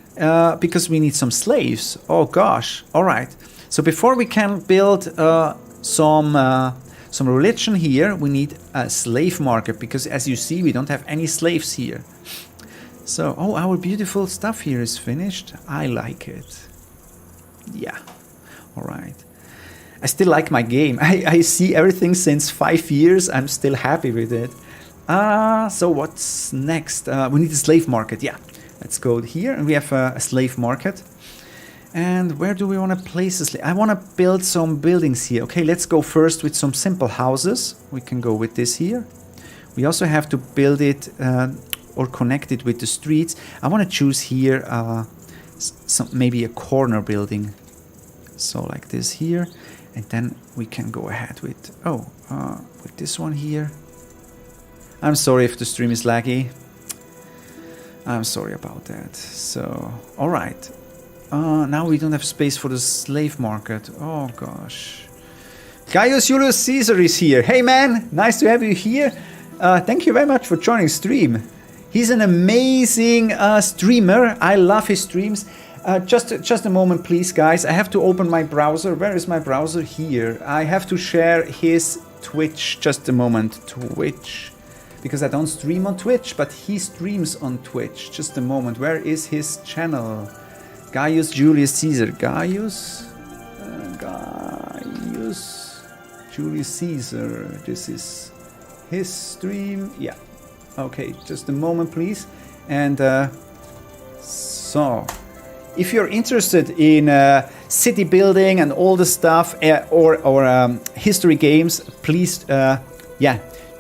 because we need some slaves. Oh gosh, all right. So before we can build some religion here, we need a slave market. Because as you see, we don't have any slaves here. So, oh, our beautiful stuff here is finished. I like it. Yeah, all right. I still like my game. I see everything since 5 years. I'm still happy with it. So what's next? We need a slave market. Yeah, let's go here. And we have a slave market. And where do we want to place a slave? I want to build some buildings here. Okay, let's go first with some simple houses. We can go with this here. We also have to build it or connect it with the streets. I want to choose here maybe a corner building. So like this here. And then we can go ahead with, with this one here. I'm sorry if the stream is laggy. I'm sorry about that. So, all right. Now we don't have space for the slave market. Oh, gosh. Gaius Julius Caesar is here. Hey, man. Nice to have you here. Thank you very much for joining stream. He's an amazing streamer. I love his streams. Just a moment, please, guys. I have to open my browser. Where is my browser? Here. I have to share his Twitch. Just a moment. Twitch. Because I don't stream on Twitch, but he streams on Twitch. Just a moment. Where is his channel? Gaius Julius Caesar. Gaius Julius Caesar. This is his stream. Yeah. Okay. Just a moment, please. And so... if you're interested in city building and all the stuff or history games, please,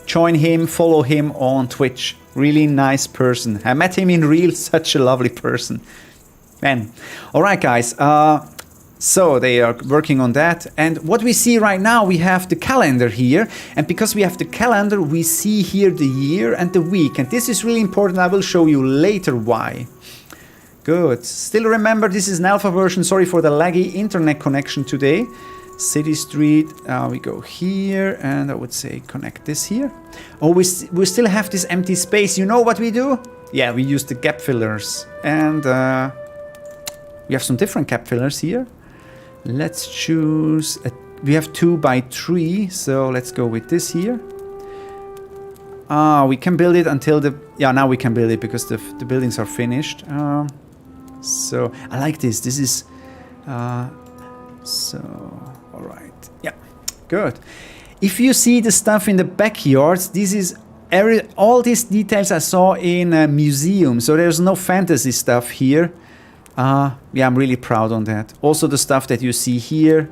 join him, follow him on Twitch. really nice person. I met him in real, such a lovely person. Man. All right, guys. So they are working on that. And what we see right now, we have the calendar here. And because we have the calendar, we see here the year and the week. And this is really important. I will show you later why. Good. Still remember, this is an alpha version. Sorry for the laggy internet connection today. City Street, we go here, and I would say connect this here. Oh, we still have this empty space. You know what we do? Yeah, we use the gap fillers. And we have some different gap fillers here. Let's choose, we have 2 by 3, so let's go with this here. We can build it until now we can build it because the buildings are finished. So I like this. This is, so, all right. Yeah, good. If you see the stuff in the backyards, this is all these details I saw in a museum. So there's no fantasy stuff here. Yeah, I'm really proud on that. Also the stuff that you see here.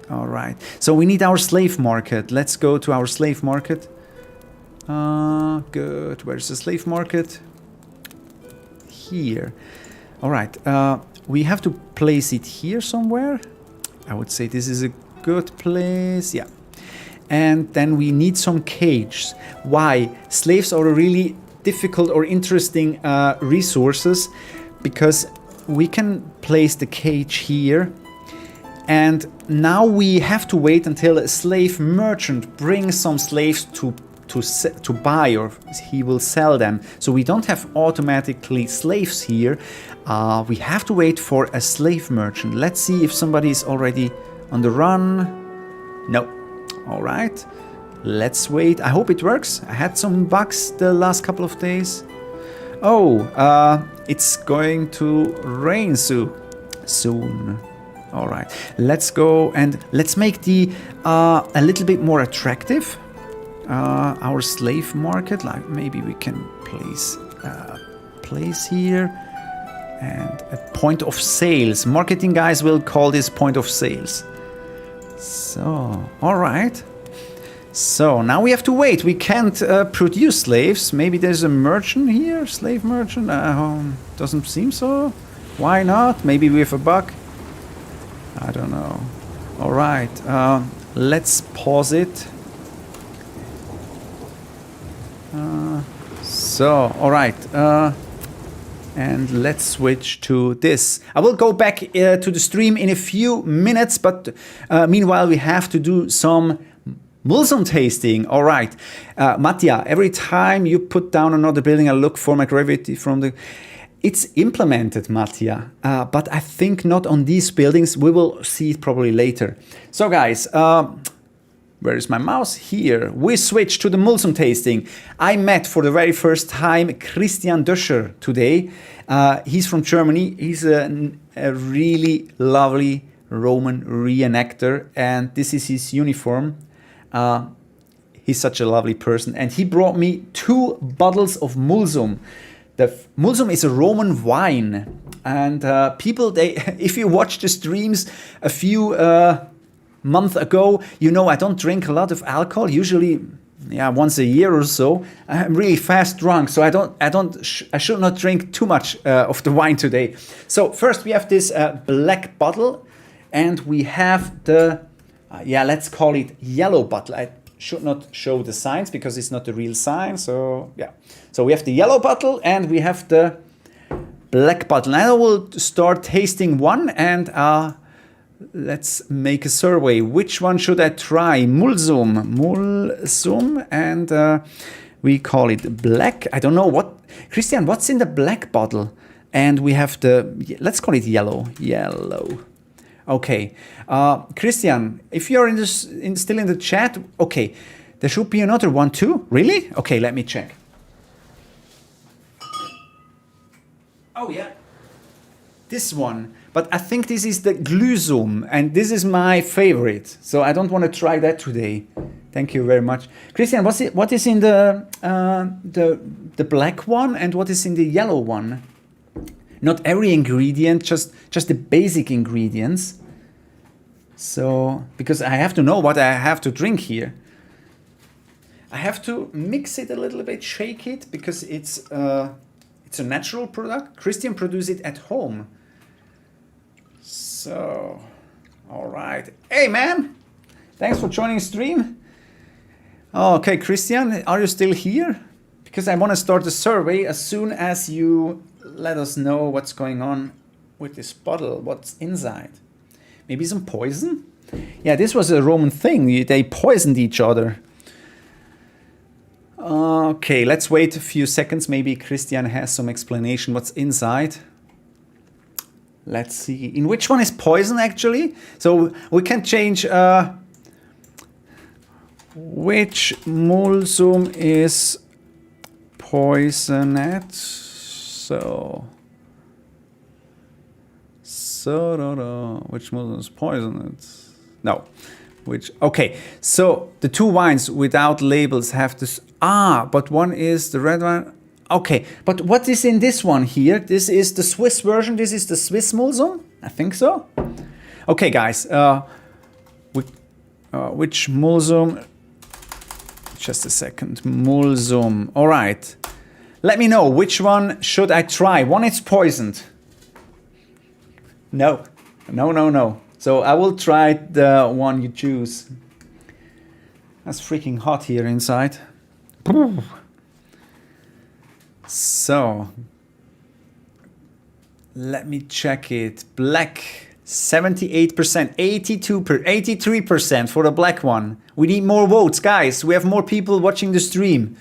All right. So we need our slave market. Let's go to our slave market. Good. Where's the slave market? Here. All right. We have to place it here somewhere. I would say this is a good place. Yeah. And then we need some cages. Why? Slaves are a really difficult or interesting resources, because we can place the cage here, and now we have to wait until a slave merchant brings some slaves to buy, or he will sell them. So we don't have automatically slaves here. We have to wait for a slave merchant. Let's see if somebody is already on the run. No. All right. Let's wait. I hope it works. I had some bugs the last couple of days. Oh, it's going to rain soon. All right, let's go and let's make the a little bit more attractive. Our slave market, like maybe we can place here, and a point of sales. Marketing guys will call this point of sales. So, all right. So now we have to wait. We can't produce slaves. Maybe there's a merchant here, slave merchant. Doesn't seem so. Why not? Maybe we have a bug. I don't know. All right. Let's pause it. So, all right. And let's switch to this. I will go back to the stream in a few minutes, but meanwhile we have to do some Mulsum tasting. All right. Mattia, every time you put down another building, I look for my gravity from the... It's implemented, Mattia, but I think not on these buildings. We will see it probably later. So guys, where is my mouse? Here. We switch to the Mulsum tasting. I met for the very first time Christian Döscher today. He's from Germany. He's a really lovely Roman reenactor, and this is his uniform. He's such a lovely person, and he brought me 2 bottles of Mulsum. The Mulsum is a Roman wine, and people, if you watch the streams a few months ago, you know I don't drink a lot of alcohol. Usually, once a year or so. I'm really fast drunk, so I should not drink too much of the wine today. So first we have this black bottle, and we have the let's call it yellow bottle. I should not show the signs because it's not the real sign. So yeah. So we have the yellow bottle and we have the black bottle. Now I will start tasting one, and let's make a survey. Which one should I try? Mulsum, and we call it black. I don't know what, Christian, what's in the black bottle? And we have let's call it yellow. Okay, Christian, if you're still in the chat, okay, there should be another one too. Really? Okay, let me check. Oh yeah, this one. But I think this is the Glüsum, and this is my favorite. So I don't want to try that today. Thank you very much, Christian. What is in the black one, and what is in the yellow one? Not every ingredient, just the basic ingredients. So, because I have to know what I have to drink here. I have to mix it a little bit, shake it, because it's a natural product. Christian produced it at home. So, all right. Hey, man. Thanks for joining stream. Okay, Christian, are you still here? Because I want to start the survey as soon as you let us know what's going on with this bottle, what's inside. Maybe some poison? Yeah, this was a Roman thing. They poisoned each other. Okay, let's wait a few seconds. Maybe Christian has some explanation what's inside. Let's see. In which one is poison, actually? So we can change... which mulsum is poisoned? Which mulsum is poisoned? No. Which, okay, so the two wines without labels have this. But one is the red wine. Okay, but what is in this one here? This is the Swiss version. This is the Swiss mulsum. I think so. Okay, guys. Which mulsum? Just a second. Mulsum. All right. Let me know which one should I try. One is poisoned. No. So I will try the one you choose. That's freaking hot here inside. So let me check it. Black 78%, 83% for the black one. We need more votes, guys. We have more people watching the stream.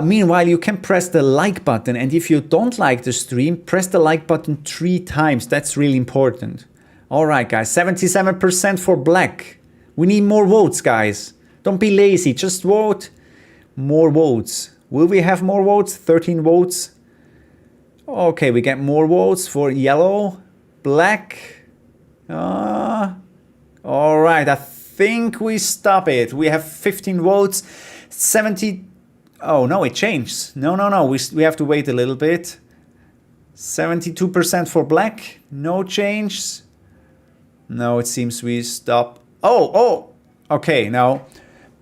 Meanwhile, you can press the like button, and if you don't like the stream, press the like button 3 times. That's really important. All right, guys, 77% for black. We need more votes, guys. Don't be lazy, just vote. More votes. Will we have more votes? 13 votes. Okay, we get more votes for yellow, black. All right, I think we stop it. We have 15 votes. 70. Oh, no, it changed. No. We have to wait a little bit. 72% for black. No change. No, it seems we stop. Oh. Okay, now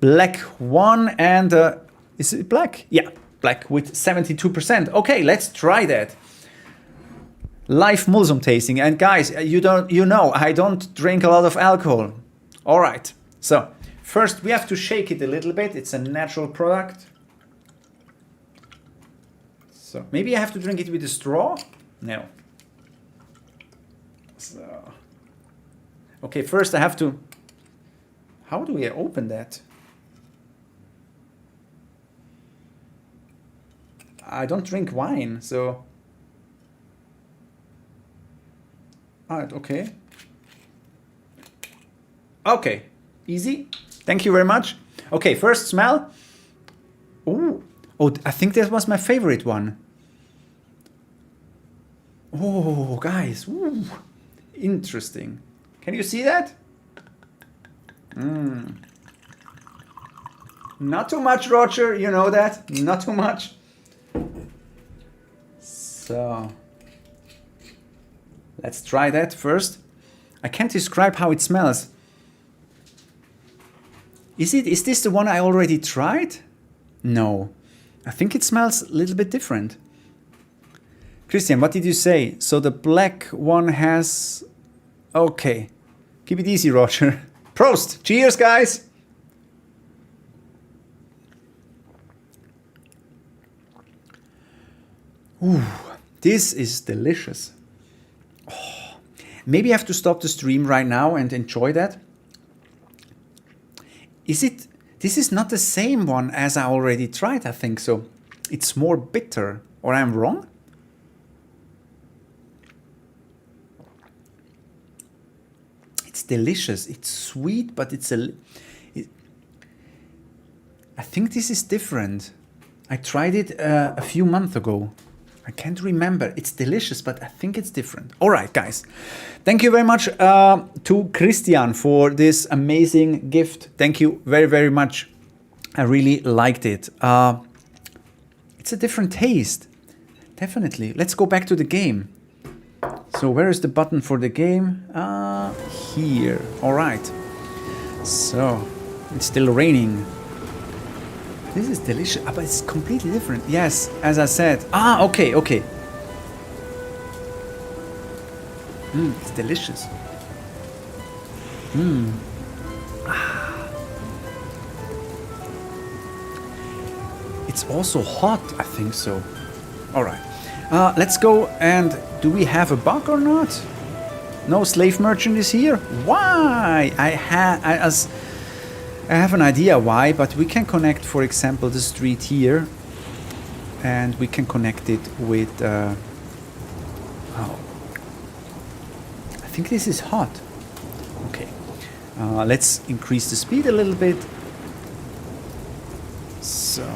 black 1 and... is it black? Yeah, black with 72%. Okay, let's try that. Live mulsum tasting. And guys, you know, I don't drink a lot of alcohol. All right. So first we have to shake it a little bit. It's a natural product. So maybe I have to drink it with a straw? No. So okay, first I have to... How do we open that? I don't drink wine, so... Alright, okay. Okay, easy. Thank you very much. Okay, first smell. Ooh. Oh, I think that was my favorite one. Oh, guys. Ooh. Interesting. Can you see that? Not too much, Roger. You know that. Not too much. So let's try that first. I can't describe how it smells. Is this the one I already tried? No. I think it smells a little bit different. Christian, what did you say? So the black one has... Okay. Keep it easy, Roger. Prost! Cheers, guys! Ooh, this is delicious. Oh, maybe I have to stop the stream right now and enjoy that. This is not the same one as I already tried, I think so. It's more bitter, or I'm wrong? It's delicious. It's sweet, but I think this is different. I tried it a few months ago. I can't remember. It's delicious, but I think it's different. All right, guys. Thank you very much to Christian for this amazing gift. Thank you very, very much. I really liked it. It's a different taste. Definitely. Let's go back to the game. So where is the button for the game? Here. All right. So it's still raining. This is delicious, but it's completely different. Yes, as I said. Ah, okay, okay. It's delicious. It's also hot, I think so. All right. Let's go and do we have a bug or not? No slave merchant is here? Why? I have an idea why, but we can connect, for example, the street here, and we can connect it with. I think this is hot. Okay, let's increase the speed a little bit. So,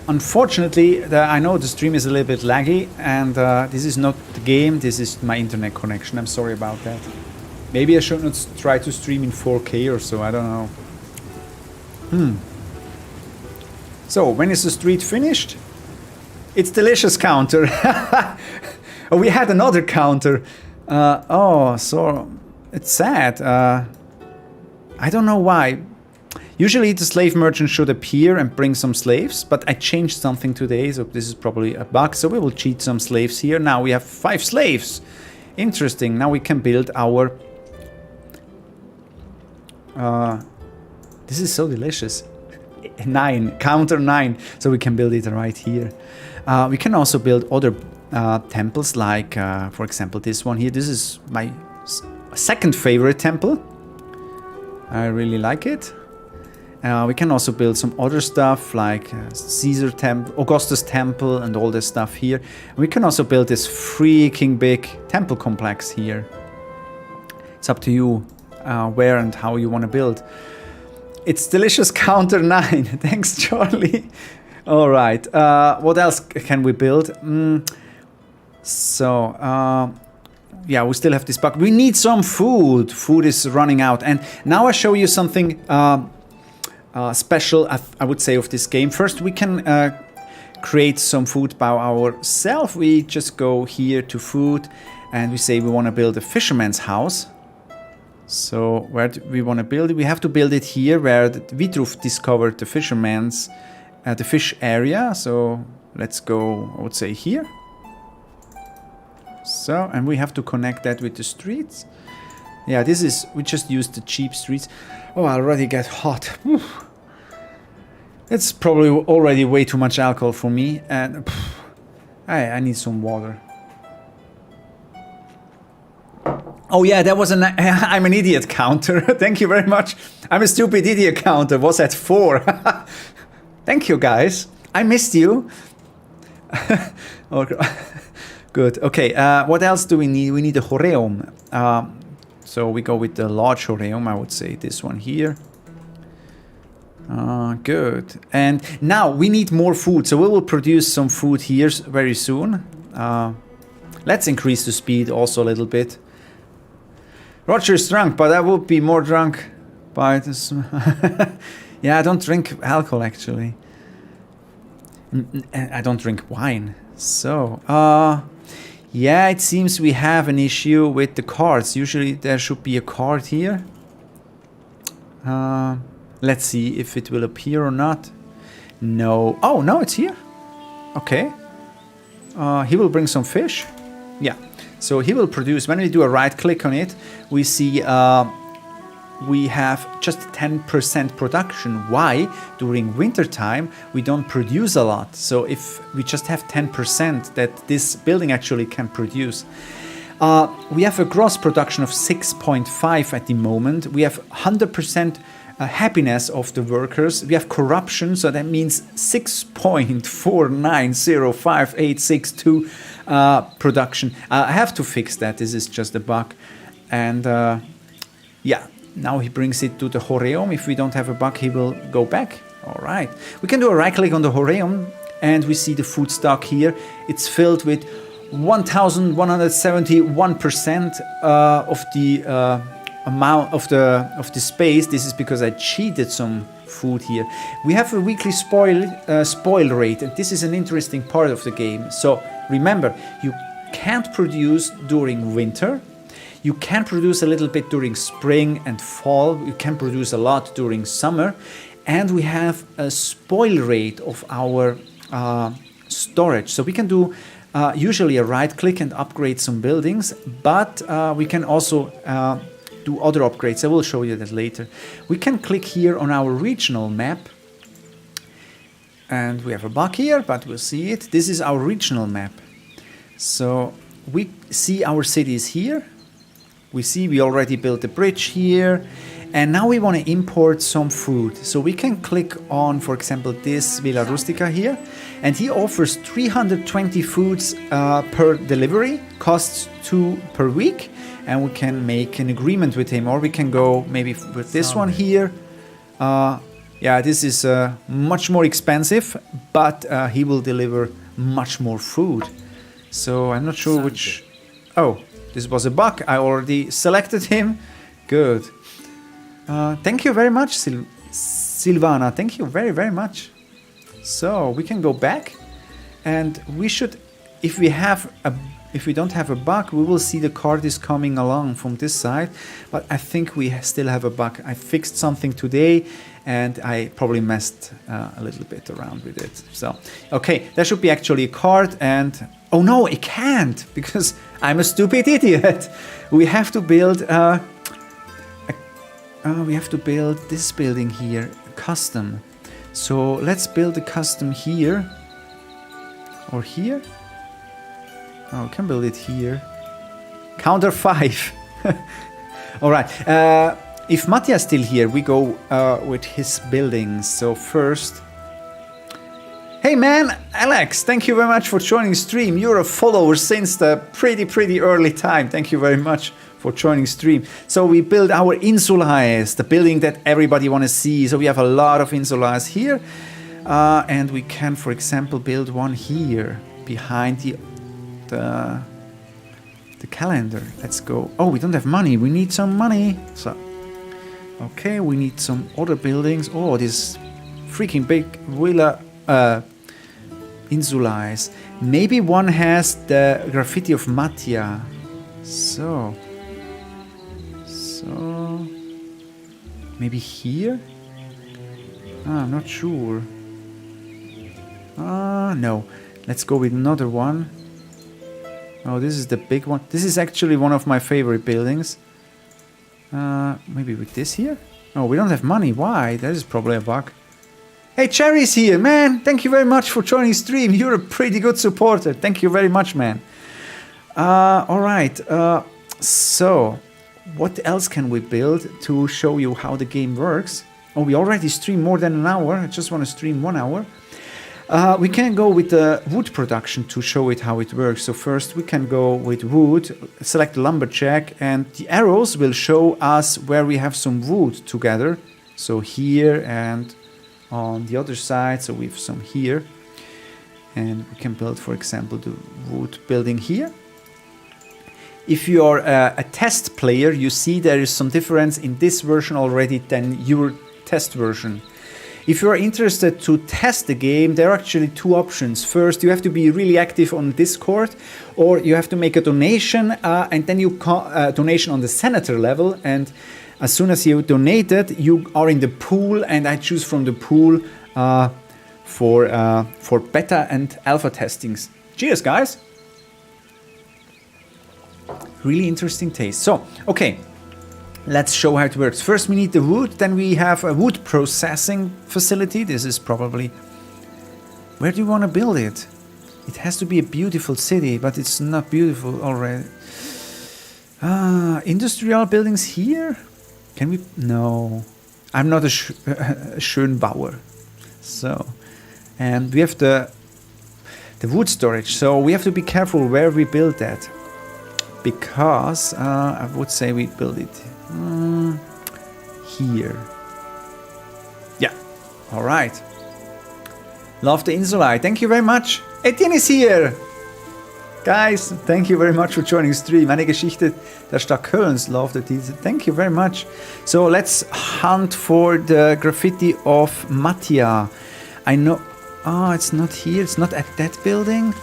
unfortunately, I know the stream is a little bit laggy, and this is not the game. This is my internet connection. I'm sorry about that. Maybe I should not try to stream in 4K or so. I don't know. So, when is the street finished? It's delicious counter. Oh, we had another counter. Oh, so it's sad. I don't know why. Usually the slave merchant should appear and bring some slaves, but I changed something today, so this is probably a bug. So we will cheat some slaves here. Now we have 5 slaves. Interesting. Now we can build our... this is so delicious. 9, counter 9. So we can build it right here. We can also build other temples, like, for example, this one here. This is my second favorite temple. I really like it. We can also build some other stuff, like Caesar Temple, Augustus Temple, and all this stuff here. We can also build this freaking big temple complex here. It's up to you where and how you want to build. It's delicious counter 9. Thanks, Charlie. All right. What else can we build? Yeah, we still have this bug. We need some food. Food is running out. And now I show you something special, I would say, of this game. First, we can create some food by ourselves. We just go here to food, and we say we want to build a fisherman's house. So where do we want to build it? We have to build it here where Vitruv discovered the fisherman's, the fish area. So let's go, I would say, here. So, and we have to connect that with the streets. Yeah, this is, we just use the cheap streets. Oh, I already get hot. Whew. It's probably already way too much alcohol for me, and I need some water. Oh yeah, that was I'm an idiot counter. Thank you very much. I'm a stupid idiot counter. Was at 4. Thank you, guys. I missed you. Good. Okay, what else do we need? We need a Horeum. So we go with the large Horeum, I would say. This one here. Good. And now we need more food. So we will produce some food here very soon. Let's increase the speed also a little bit. Roger is drunk, but I will be more drunk by this. Yeah, I don't drink alcohol actually. I don't drink wine. So, yeah, it seems we have an issue with the cards. Usually there should be a card here. Let's see if it will appear or not. No. Oh, no, it's here. Okay. He will bring some fish. Yeah. So he will produce. When we do a right click on it, we see we have just 10% production. Why? During winter time, we don't produce a lot. So if we just have 10% that this building actually can produce. We have a gross production of 6.5 at the moment. We have 100% happiness of the workers. We have corruption, so that means 6.4905862 production. I have to fix that. This is just a bug. And yeah, now he brings it to the Horeum. If we don't have a bug, he will go back. All right. We can do a right click on the Horeum, and we see the food stock here. It's filled with 1,171% of the amount of the space. This is because I cheated some food here. We have a weekly spoil rate, and this is an interesting part of the game. So remember, you can't produce during winter. You can produce a little bit during spring and fall. You can produce a lot during summer. and we have a spoil rate of our storage. So we can do usually a right click and upgrade some buildings, but we can also do other upgrades. I will show you that later. We can click here on our regional map, and we have a bug here, but we'll see it. This is our regional map. So we see our cities here. We see we already built a bridge here, and now we want to import some food. So we can click on, for example, this Villa Rustica here, and he offers 320 foods per delivery, costs 2 per week, and we can make an agreement with him, or we can go maybe with this one here. Yeah, this is much more expensive, but he will deliver much more food. So I'm not sure which... Oh, this was a bug. I already selected him. Good. Thank you very much, Silvana. Thank you very, very much. So we can go back, and we should, if we don't have a bug, we will see the card is coming along from this side. But I think we still have a bug. I fixed something today, and I probably messed a little bit around with it. So, okay, there should be actually a card, and oh no, it can't, because I'm a stupid idiot. We have to build this building here, custom. So let's build a custom here, or here. Oh, we can build it here. Counter 5. All right. If Mattia's still here, we go with his buildings. So first... Hey man, Alex, thank you very much for joining stream. You're a follower since the pretty early time. Thank you very much for joining stream. So we build our insulas, the building that everybody want to see. So we have a lot of insulas here. And we can, for example, build one here behind the calendar. Let's go. Oh, we don't have money. We need some money. So, okay, we need some other buildings. Oh, this freaking big villa insulas. Maybe one has the graffiti of Mattia. So maybe here? I'm not sure. No. Let's go with another one. Oh, this is the big one. This is actually one of my favorite buildings. Maybe with this here? Oh, we don't have money. Why? That is probably a bug. Hey, Cherry's here, man. Thank you very much for joining stream. You're a pretty good supporter. Thank you very much, man. All right. So, what else can we build to show you how the game works? Oh, we already streamed more than an hour. I just want to stream 1 hour. We can go with the wood production to show it how it works. So first we can go with wood, select lumberjack, and the arrows will show us where we have some wood together. So here and on the other side, so we have some here. And we can build, for example, the wood building here. If you are a test player, you see there is some difference in this version already than your test version. If you are interested to test the game, there are actually 2 options. First, you have to be really active on Discord, or you have to make a donation, and then you donation on the senator level. And as soon as you donated, you are in the pool, and I choose from the pool for beta and alpha testings. Cheers, guys! Really interesting taste. So, okay. Let's show how it works. First we need the wood, then we have a wood processing facility. This is probably... Where do you want to build it? It has to be a beautiful city, but it's not beautiful already. Industrial buildings here? Can we... No. I'm not a Schönbauer. So... And we have the wood storage. So we have to be careful where we build that. Because I would say we build it... here. Yeah. All right. Love the insula. Thank you very much. Etienne is here. Guys, thank you very much for joining stream. Eine Geschichte der Stadt Kölns. Love the detail. Thank you very much. So let's hunt for the graffiti of Mattia. I know... Oh, it's not here. It's not at that building.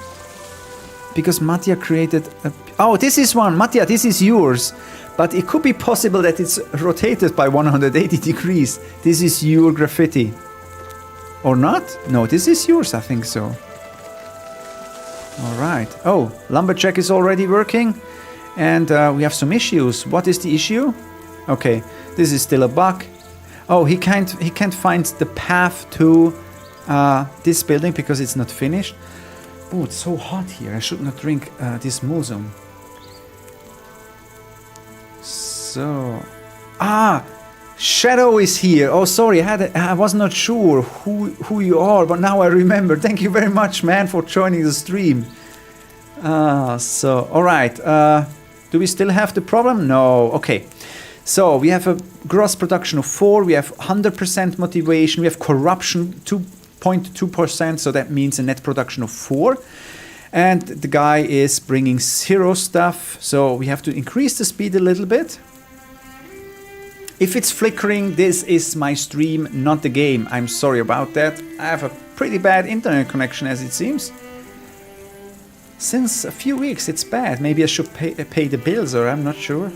Because Mattia created a... Oh, this is one. Mattia, this is yours. But it could be possible that it's rotated by 180 degrees. This is your graffiti. Or not? No, this is yours, I think so. All right. Oh, Lumberjack is already working. And we have some issues. What is the issue? Okay, this is still a bug. Oh, he can't find the path to this building because it's not finished. Oh, it's so hot here. I should not drink this Musum. So, Shadow is here. Oh, sorry, I was not sure who you are, but now I remember. Thank you very much, man, for joining the stream. So, all right. Do we still have the problem? No. Okay. So we have a gross production of 4. We have 100% motivation. We have corruption 2.2%. So that means a net production of 4. And the guy is bringing 0 stuff. So we have to increase the speed a little bit. If it's flickering, this is my stream, not the game. I'm sorry about that. I have a pretty bad internet connection, as it seems. Since a few weeks, it's bad. Maybe I should pay the bills, or I'm not sure.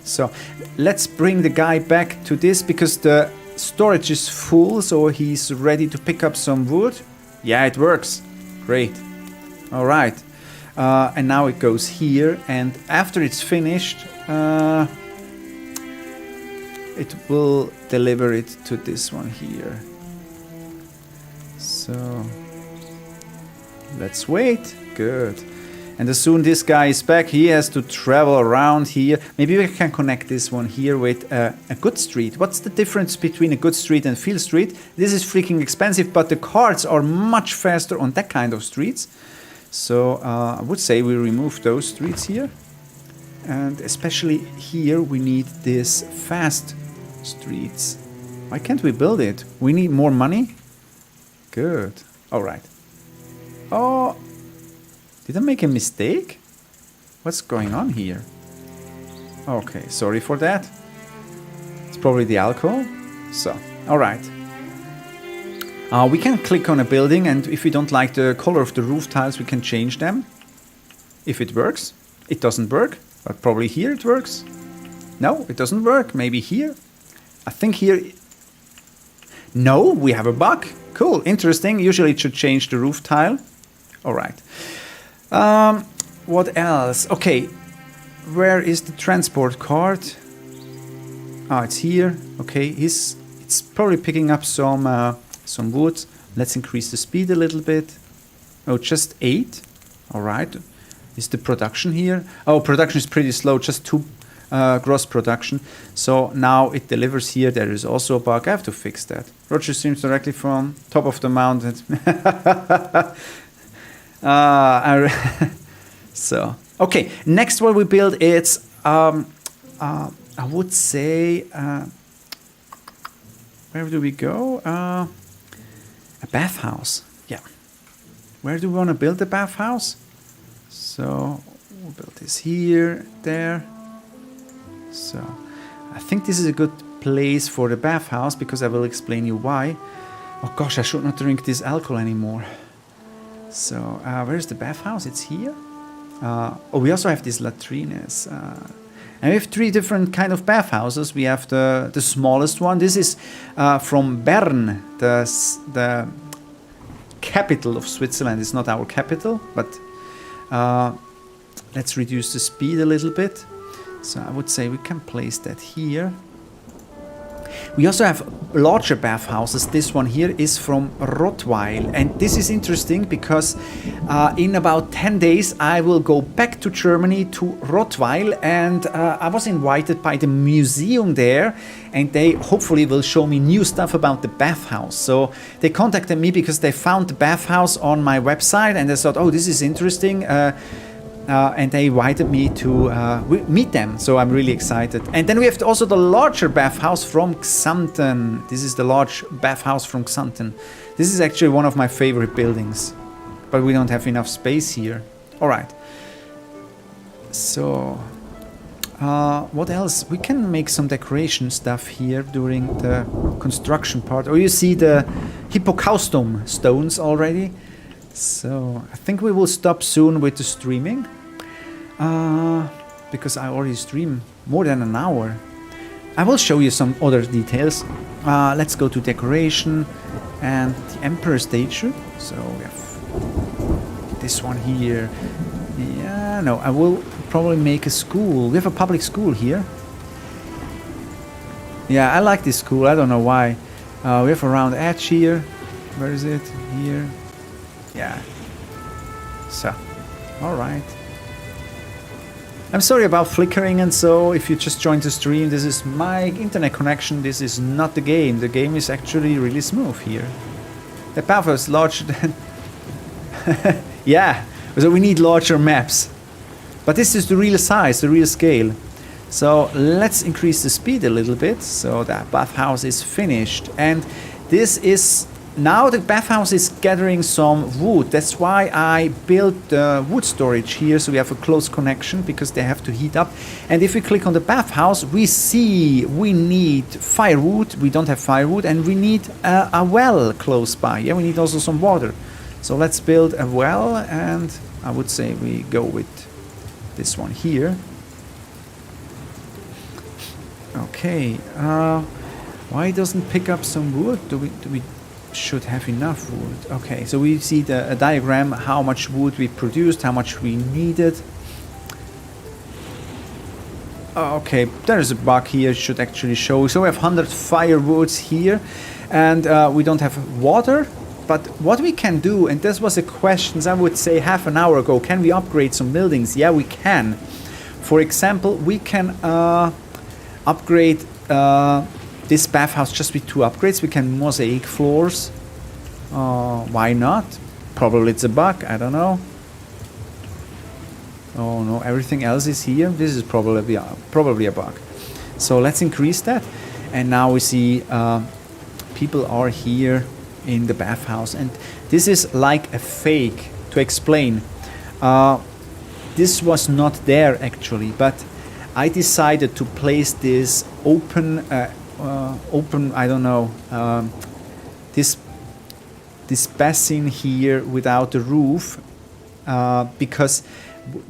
So let's bring the guy back to this because the storage is full, so he's ready to pick up some wood. Yeah, it works. Great. All right. And now it goes here, and after it's finished, it will deliver it to this one here. So let's wait. Good. And as soon this guy is back, he has to travel around here. Maybe we can connect this one here with a good street. What's the difference between a good street and field street? This is freaking expensive, but the cars are much faster on that kind of streets. So I would say we remove those streets here. And especially here we need this fast streets. Why can't we build it? We need more money? Good. All right. Oh, did I make a mistake? What's going on here? Okay, sorry for that. It's probably the alcohol. So, all right. We can click on a building, and if we don't like the color of the roof tiles, we can change them. If it works. It doesn't work, but probably here it works. No, it doesn't work. Maybe here. I think here... No, we have a bug. Cool, interesting. Usually it should change the roof tile. All right. What else? Okay, where is the transport cart? Ah, it's here. Okay, it's probably picking up some wood. Let's increase the speed a little bit. Oh, just 8. All right. Is the production here? Oh, production is pretty slow. Just 2 gross production. So now it delivers here. There is also a bug. I have to fix that. Roger streams directly from top of the mountain. So okay, next what we build is I would say where do we go? A bathhouse. Yeah. Where do we want to build the bathhouse? So we'll build this here, there. So I think this is a good place for the bathhouse because I will explain you why. Oh gosh, I should not drink this alcohol anymore. So where's the bathhouse? It's here. Oh, we also have these latrines. And we have 3 different kind of bathhouses. We have the smallest one. This is from Bern, the capital of Switzerland. It's not our capital, but let's reduce the speed a little bit. So I would say we can place that here. We also have larger bathhouses. This one here is from Rottweil, and this is interesting because in about 10 days I will go back to Germany to Rottweil, and I was invited by the museum there, and they hopefully will show me new stuff about the bathhouse. So they contacted me because they found the bathhouse on my website, and they thought, oh, this is interesting. And they invited me to meet them, so I'm really excited. And then we have also the larger bathhouse from Xanten. This is the large bathhouse from Xanten. This is actually one of my favorite buildings, but we don't have enough space here. All right. So, what else? We can make some decoration stuff here during the construction part. Oh, you see the hippocaustum stones already. So I think we will stop soon with the streaming. because I already stream more than an hour. I will show you some other details. Let's go to decoration and the Emperor statue. So we have this one here. Yeah, no, I will probably make a school. We have a public school here. Yeah, I like this school. I don't know why. We have a round edge here. Where is it? Here. Yeah. So, alright. I'm sorry about flickering and so, if you just joined the stream, this is my internet connection, this is not the game. The game is actually really smooth here. The path is larger than... yeah, so we need larger maps. But this is the real size, the real scale. So let's increase the speed a little bit, so that bathhouse is finished. And this is... Now the bathhouse is gathering some wood. That's why I built the wood storage here, so we have a close connection because they have to heat up. And if we click on the bathhouse, we see we need firewood. We don't have firewood, and we need a well close by. Yeah, we need also some water. So let's build a well, and I would say we go with this one here. Okay. Why doesn't pick up some wood? Do we should have enough wood? Okay, so we see a diagram how much wood we produced, how much we needed. Okay, there's a bug here, should actually show. So we have 100 firewoods here, and we don't have water. But what we can do, and this was a question I would say half an hour ago, can we upgrade some buildings? Yeah, we can. For example, we can upgrade this bathhouse just with 2 upgrades. We can mosaic floors. Why not? Probably it's a bug, I don't know. Oh no, everything else is here. This is probably a bug. So let's increase that. And now we see people are here in the bathhouse. And this is like a fake, to explain. This was not there actually, but I decided to place this open, I don't know, this basin here without a roof, because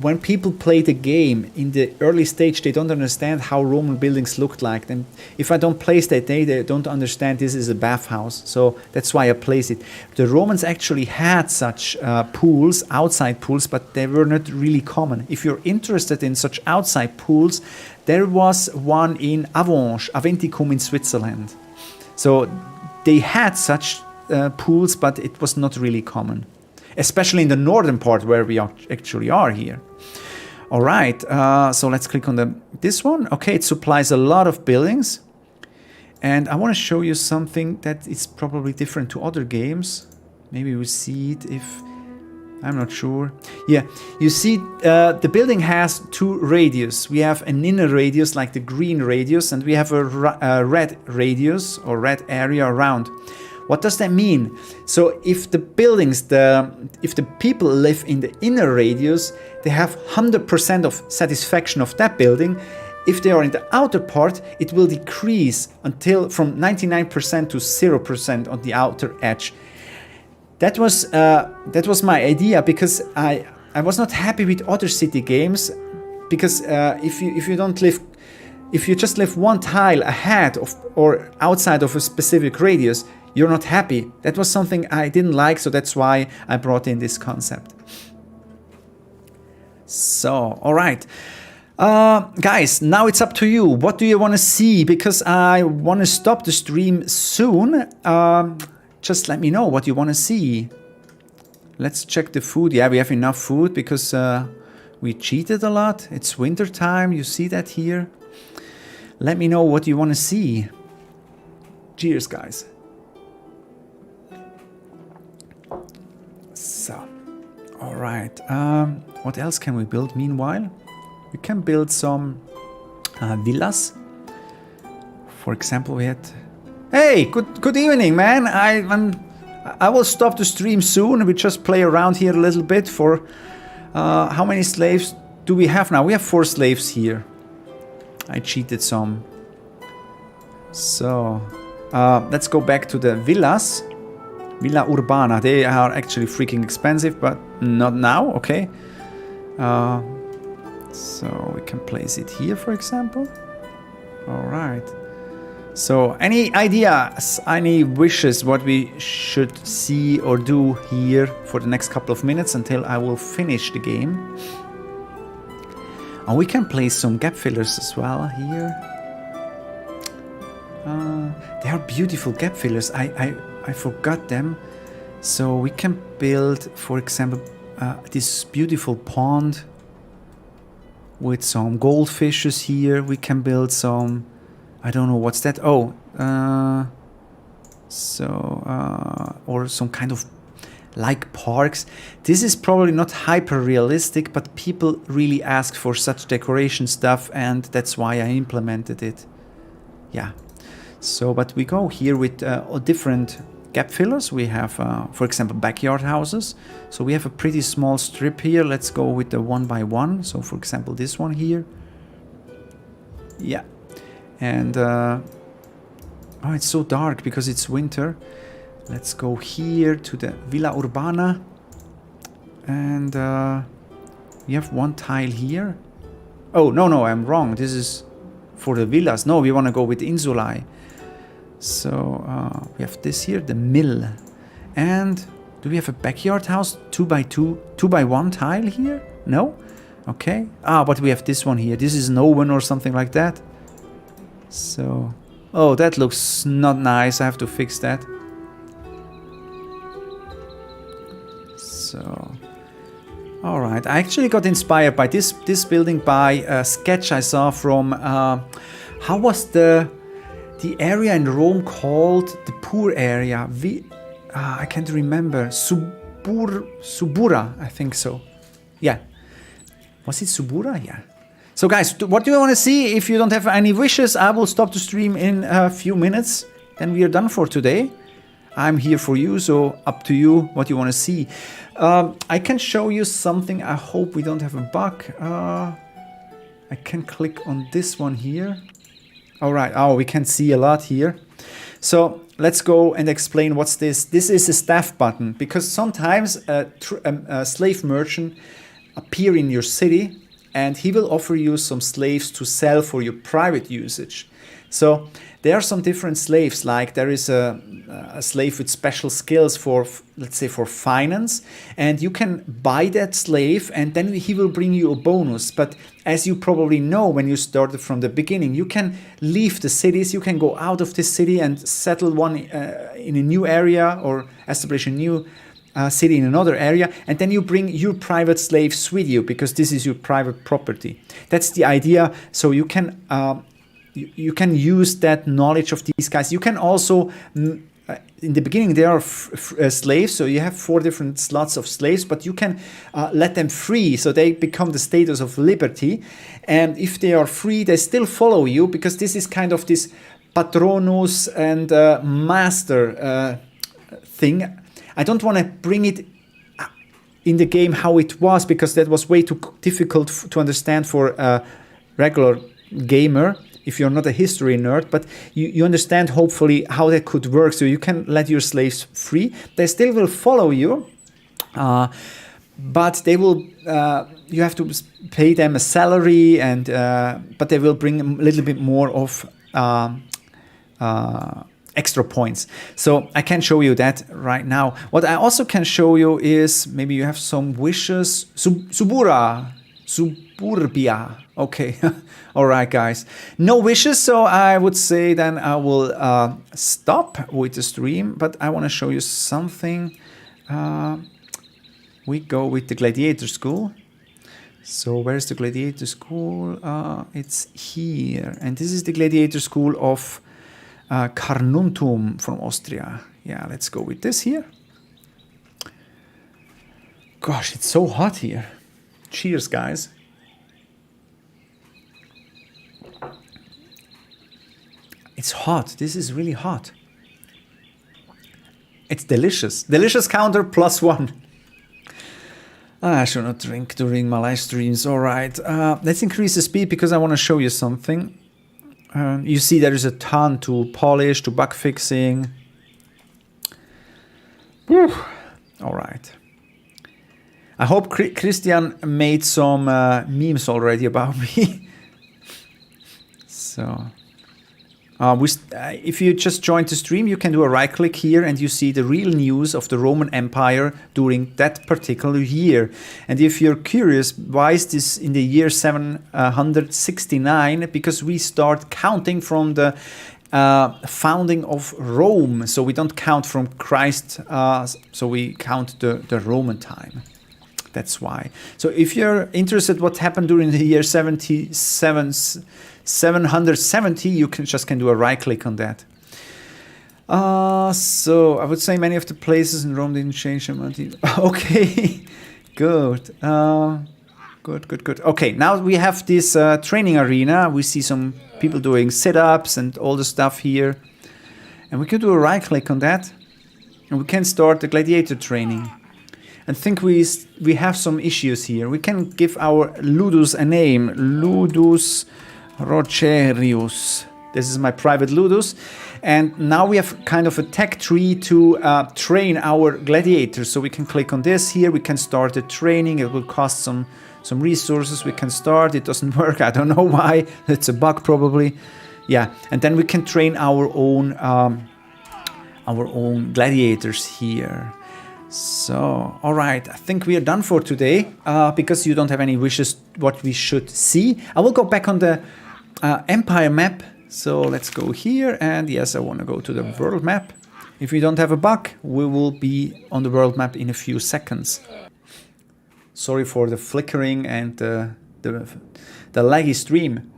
when people play the game in the early stage, they don't understand how Roman buildings looked like. And if I don't place that, they don't understand this is a bathhouse. So that's why I place it. The Romans actually had such pools, outside pools, but they were not really common. If you're interested in such outside pools, there was one in Aventicum in Switzerland. So they had such pools, but it was not really common. Especially in the northern part where we actually are here. All right, so let's click on this one. Okay, it supplies a lot of buildings. And I want to show you something that is probably different to other games. Maybe we see it if... I'm not sure. Yeah, you see the building has 2 radius. We have an inner radius like the green radius, and we have a red radius or red area around. What does that mean? So if the buildings, if the people live in the inner radius, they have 100% of satisfaction of that building. If they are in the outer part, it will decrease until from 99% to 0% on the outer edge. That was my idea, because I was not happy with other city games, because if you just live one tile ahead of or outside of a specific radius, you're not happy. That was something I didn't like, so that's why I brought in this concept. So, all right. Guys, now it's up to you. What do you want to see? Because I want to stop the stream soon. Just let me know what you want to see. Let's check the food. Yeah, we have enough food because we cheated a lot. It's winter time. You see that here. Let me know what you want to see. Cheers, guys. So, all right. What else can we build meanwhile? We can build some villas. For example, we had... Hey, good evening, man. I will stop the stream soon. We just play around here a little bit for... how many slaves do we have now? We have 4 slaves here. I cheated some. So, let's go back to the villas. Villa Urbana. They are actually freaking expensive, but not now. Okay. So we can place it here, for example. All right. So any ideas, any wishes what we should see or do here for the next couple of minutes until I will finish the game? And we can place some gap fillers as well here. They are beautiful gap fillers. I forgot them. So we can build, for example, this beautiful pond with some goldfishes here. We can build some, I don't know what's that. Oh, or some kind of like parks. This is probably not hyper realistic, but people really ask for such decoration stuff, and that's why I implemented it. Yeah. So, but we go here with different gap fillers. We have, for example, backyard houses. So we have a pretty small strip here. Let's go with the 1 by 1. So, for example, this one here. Yeah. And, oh, it's so dark because it's winter. Let's go here to the Villa Urbana. And we have one tile here. Oh, no, I'm wrong. This is for the villas. No, we want to go with Insulae. So we have this here, the mill. And do we have a backyard house? 2 by 2, 2 by 1 tile here? No? Okay. Ah, but we have this one here. This is an oven or something like that. So, oh, that looks not nice. I have to fix that. So, all right. I actually got inspired by this building by a sketch I saw from, how was the area in Rome called? The poor area. I can't remember. Subura, I think so. Yeah. Was it Subura? Yeah. So guys, what do you want to see? If you don't have any wishes, I will stop the stream in a few minutes. Then we are done for today. I'm here for you, so up to you what you want to see. I can show you something. I hope we don't have a bug. I can click on this one here. All right. Oh, we can see a lot here. So let's go and explain what's this. This is a staff button, because sometimes a slave merchant appear in your city and he will offer you some slaves to sell for your private usage. So there are some different slaves, like there is a slave with special skills for, let's say, for finance, and you can buy that slave and then he will bring you a bonus. But as you probably know, when you started from the beginning, you can leave the cities, you can go out of this city and settle one in a new area or establish a new city in another area, and then you bring your private slaves with you because this is your private property. That's the idea. So you can use that knowledge of these guys. You can also, in the beginning, they are slaves, so you have 4 different slots of slaves, but you can let them free, so they become the status of liberty. And if they are free, they still follow you, because this is kind of this patronus and master thing. I don't want to bring it in the game how it was, because that was way too difficult to understand for a regular gamer. If you're not a history nerd, but you understand hopefully how that could work. So you can let your slaves free. They still will follow you, but they will. You have to pay them a salary, and but they will bring a little bit more of extra points. So I can show you that right now. What I also can show you is, maybe you have some wishes. Suburbia. Okay. All right, guys. No wishes, so I would say then I will stop with the stream, but I want to show you something. We go with the Gladiator School. So where's the Gladiator School? It's here. And this is the Gladiator School of Carnuntum from Austria. Yeah, let's go with this here. Gosh, it's so hot here. Cheers, guys. It's hot. This is really hot. It's delicious. Delicious counter +1. I should not drink during my live streams. All right. Let's increase the speed because I want to show you something. You see there is a ton to polish, to bug fixing. Whew. All right. I hope Christian made some memes already about me. So, if you just joined the stream, you can do a right click here and you see the real news of the Roman Empire during that particular year. And if you're curious, why is this in the year 769? Because we start counting from the founding of Rome. So we don't count from Christ, so we count the Roman time. That's why. So if you're interested what happened during the year 770, you can do a right click on that. So I would say many of the places in Rome didn't change them. Okay, good. Good. Okay, now we have this training arena. We see some people doing sit-ups and all the stuff here. And we can do a right click on that. And we can start the gladiator training. I think we have some issues here. We can give our Ludus a name. Ludus Rogerius. This is my private Ludus. And now we have kind of a tech tree to train our gladiators. So we can click on this here. We can start the training. It will cost some resources. We can start. It doesn't work. I don't know why. It's a bug probably. Yeah. And then we can train our own gladiators here. So, all right, I think we are done for today because you don't have any wishes what we should see. I will go back on the Empire map. So let's go here. And yes, I want to go to the world map. If we don't have a bug, we will be on the world map in a few seconds. Sorry for the flickering and the laggy stream.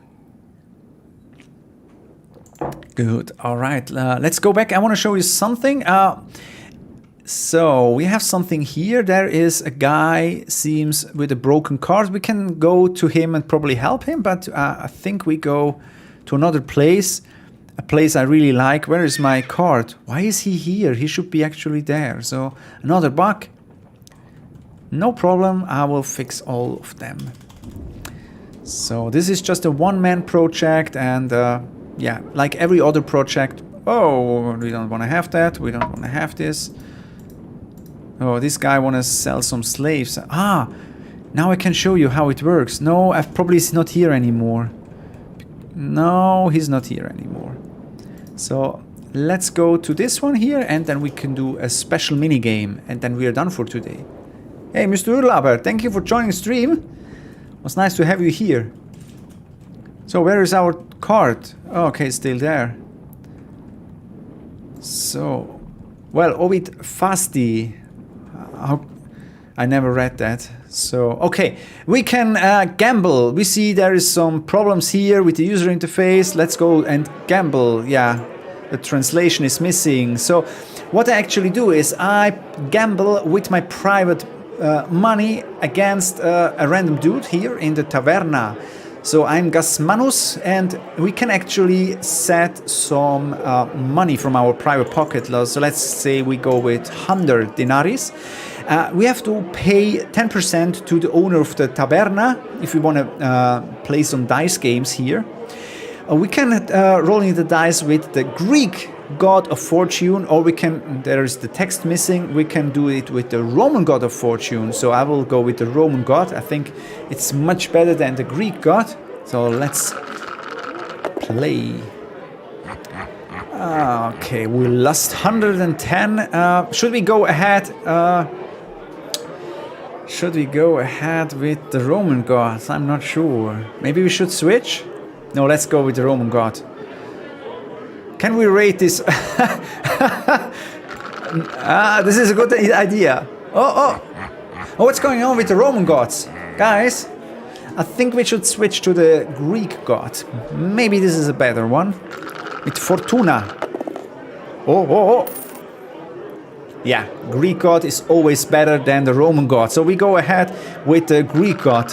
Good. All right, let's go back. I want to show you something. So we have something here. There is a guy, seems with a broken card. We can go to him and probably help him, but I think we go to another place, a place I really like. Where is my card? Why is he here? He should be actually there. So another bug. No problem. I will fix all of them. So this is just a one-man project, and yeah, like every other project. Oh, we don't want to have that. We don't want to have this. Oh, this guy want to sell some slaves. Ah, now I can show you how it works. No, probably he's not here anymore. No, he's not here anymore. So let's go to this one here, and then we can do a special mini game, and then we are done for today. Hey, Mr. Urlaber, thank you for joining the stream. It was nice to have you here. So where is our card? Oh, okay, it's still there. So, well, Ovid Fasti. I never read that. So, okay, we can gamble. We see there is some problems here with the user interface. Let's go and gamble. Yeah, the translation is missing. So what I actually do is I gamble with my private money against a random dude here in the taverna. So I'm Gasmanus, and we can actually set some money from our private pocket. So let's say we go with 100 denarii. We have to pay 10% to the owner of the taberna if we want to play some dice games here. We can rolling the dice with the Greek god of fortune, or we can, there is the text missing, we can do it with the Roman god of fortune. So I will go with the Roman god. I think it's much better than the Greek god. So let's play. Okay, we lost 110. Should we go ahead? Should we go ahead with the Roman gods? I'm not sure. Maybe we should switch? No, let's go with the Roman god. Can we rate this? This is a good idea. Oh, what's going on with the Roman gods? Guys, I think we should switch to the Greek god. Maybe this is a better one. With Fortuna. Oh. Yeah, Greek god is always better than the Roman god. So we go ahead with the Greek god.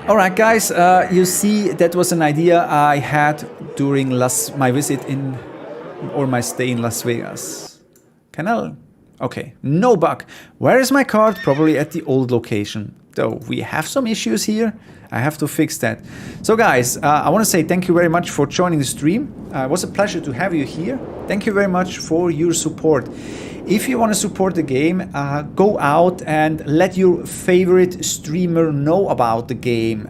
Alright guys, you see that was an idea I had during my visit my stay in Las Vegas. Canal? Okay, no bug. Where is my card? Probably at the old location. Though we have some issues here. I have to fix that. So guys, I want to say thank you very much for joining the stream. It was a pleasure to have you here. Thank you very much for your support. If you want to support the game, go out and let your favorite streamer know about the game.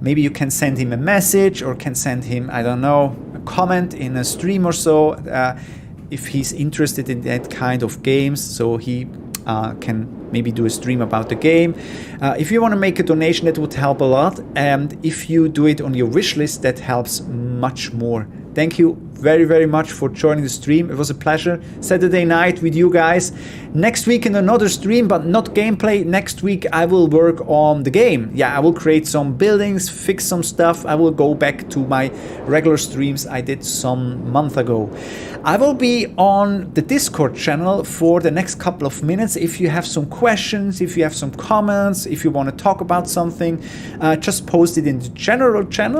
Maybe you can send him a message or can send him, I don't know, a comment in a stream or so, if he's interested in that kind of games, so he can maybe do a stream about the game. If you want to make a donation, that would help a lot. And if you do it on your wish list, that helps much more. Thank you very, very much for joining the stream. It was a pleasure. Saturday night with you guys. Next week in another stream, but not gameplay. Next week I will work on the game. Yeah, I will create some buildings, fix some stuff. I will go back to my regular streams I did some month ago. I will be on the Discord channel for the next couple of minutes. If you have some questions, if you have some comments, if you want to talk about something, just post it in the general channel.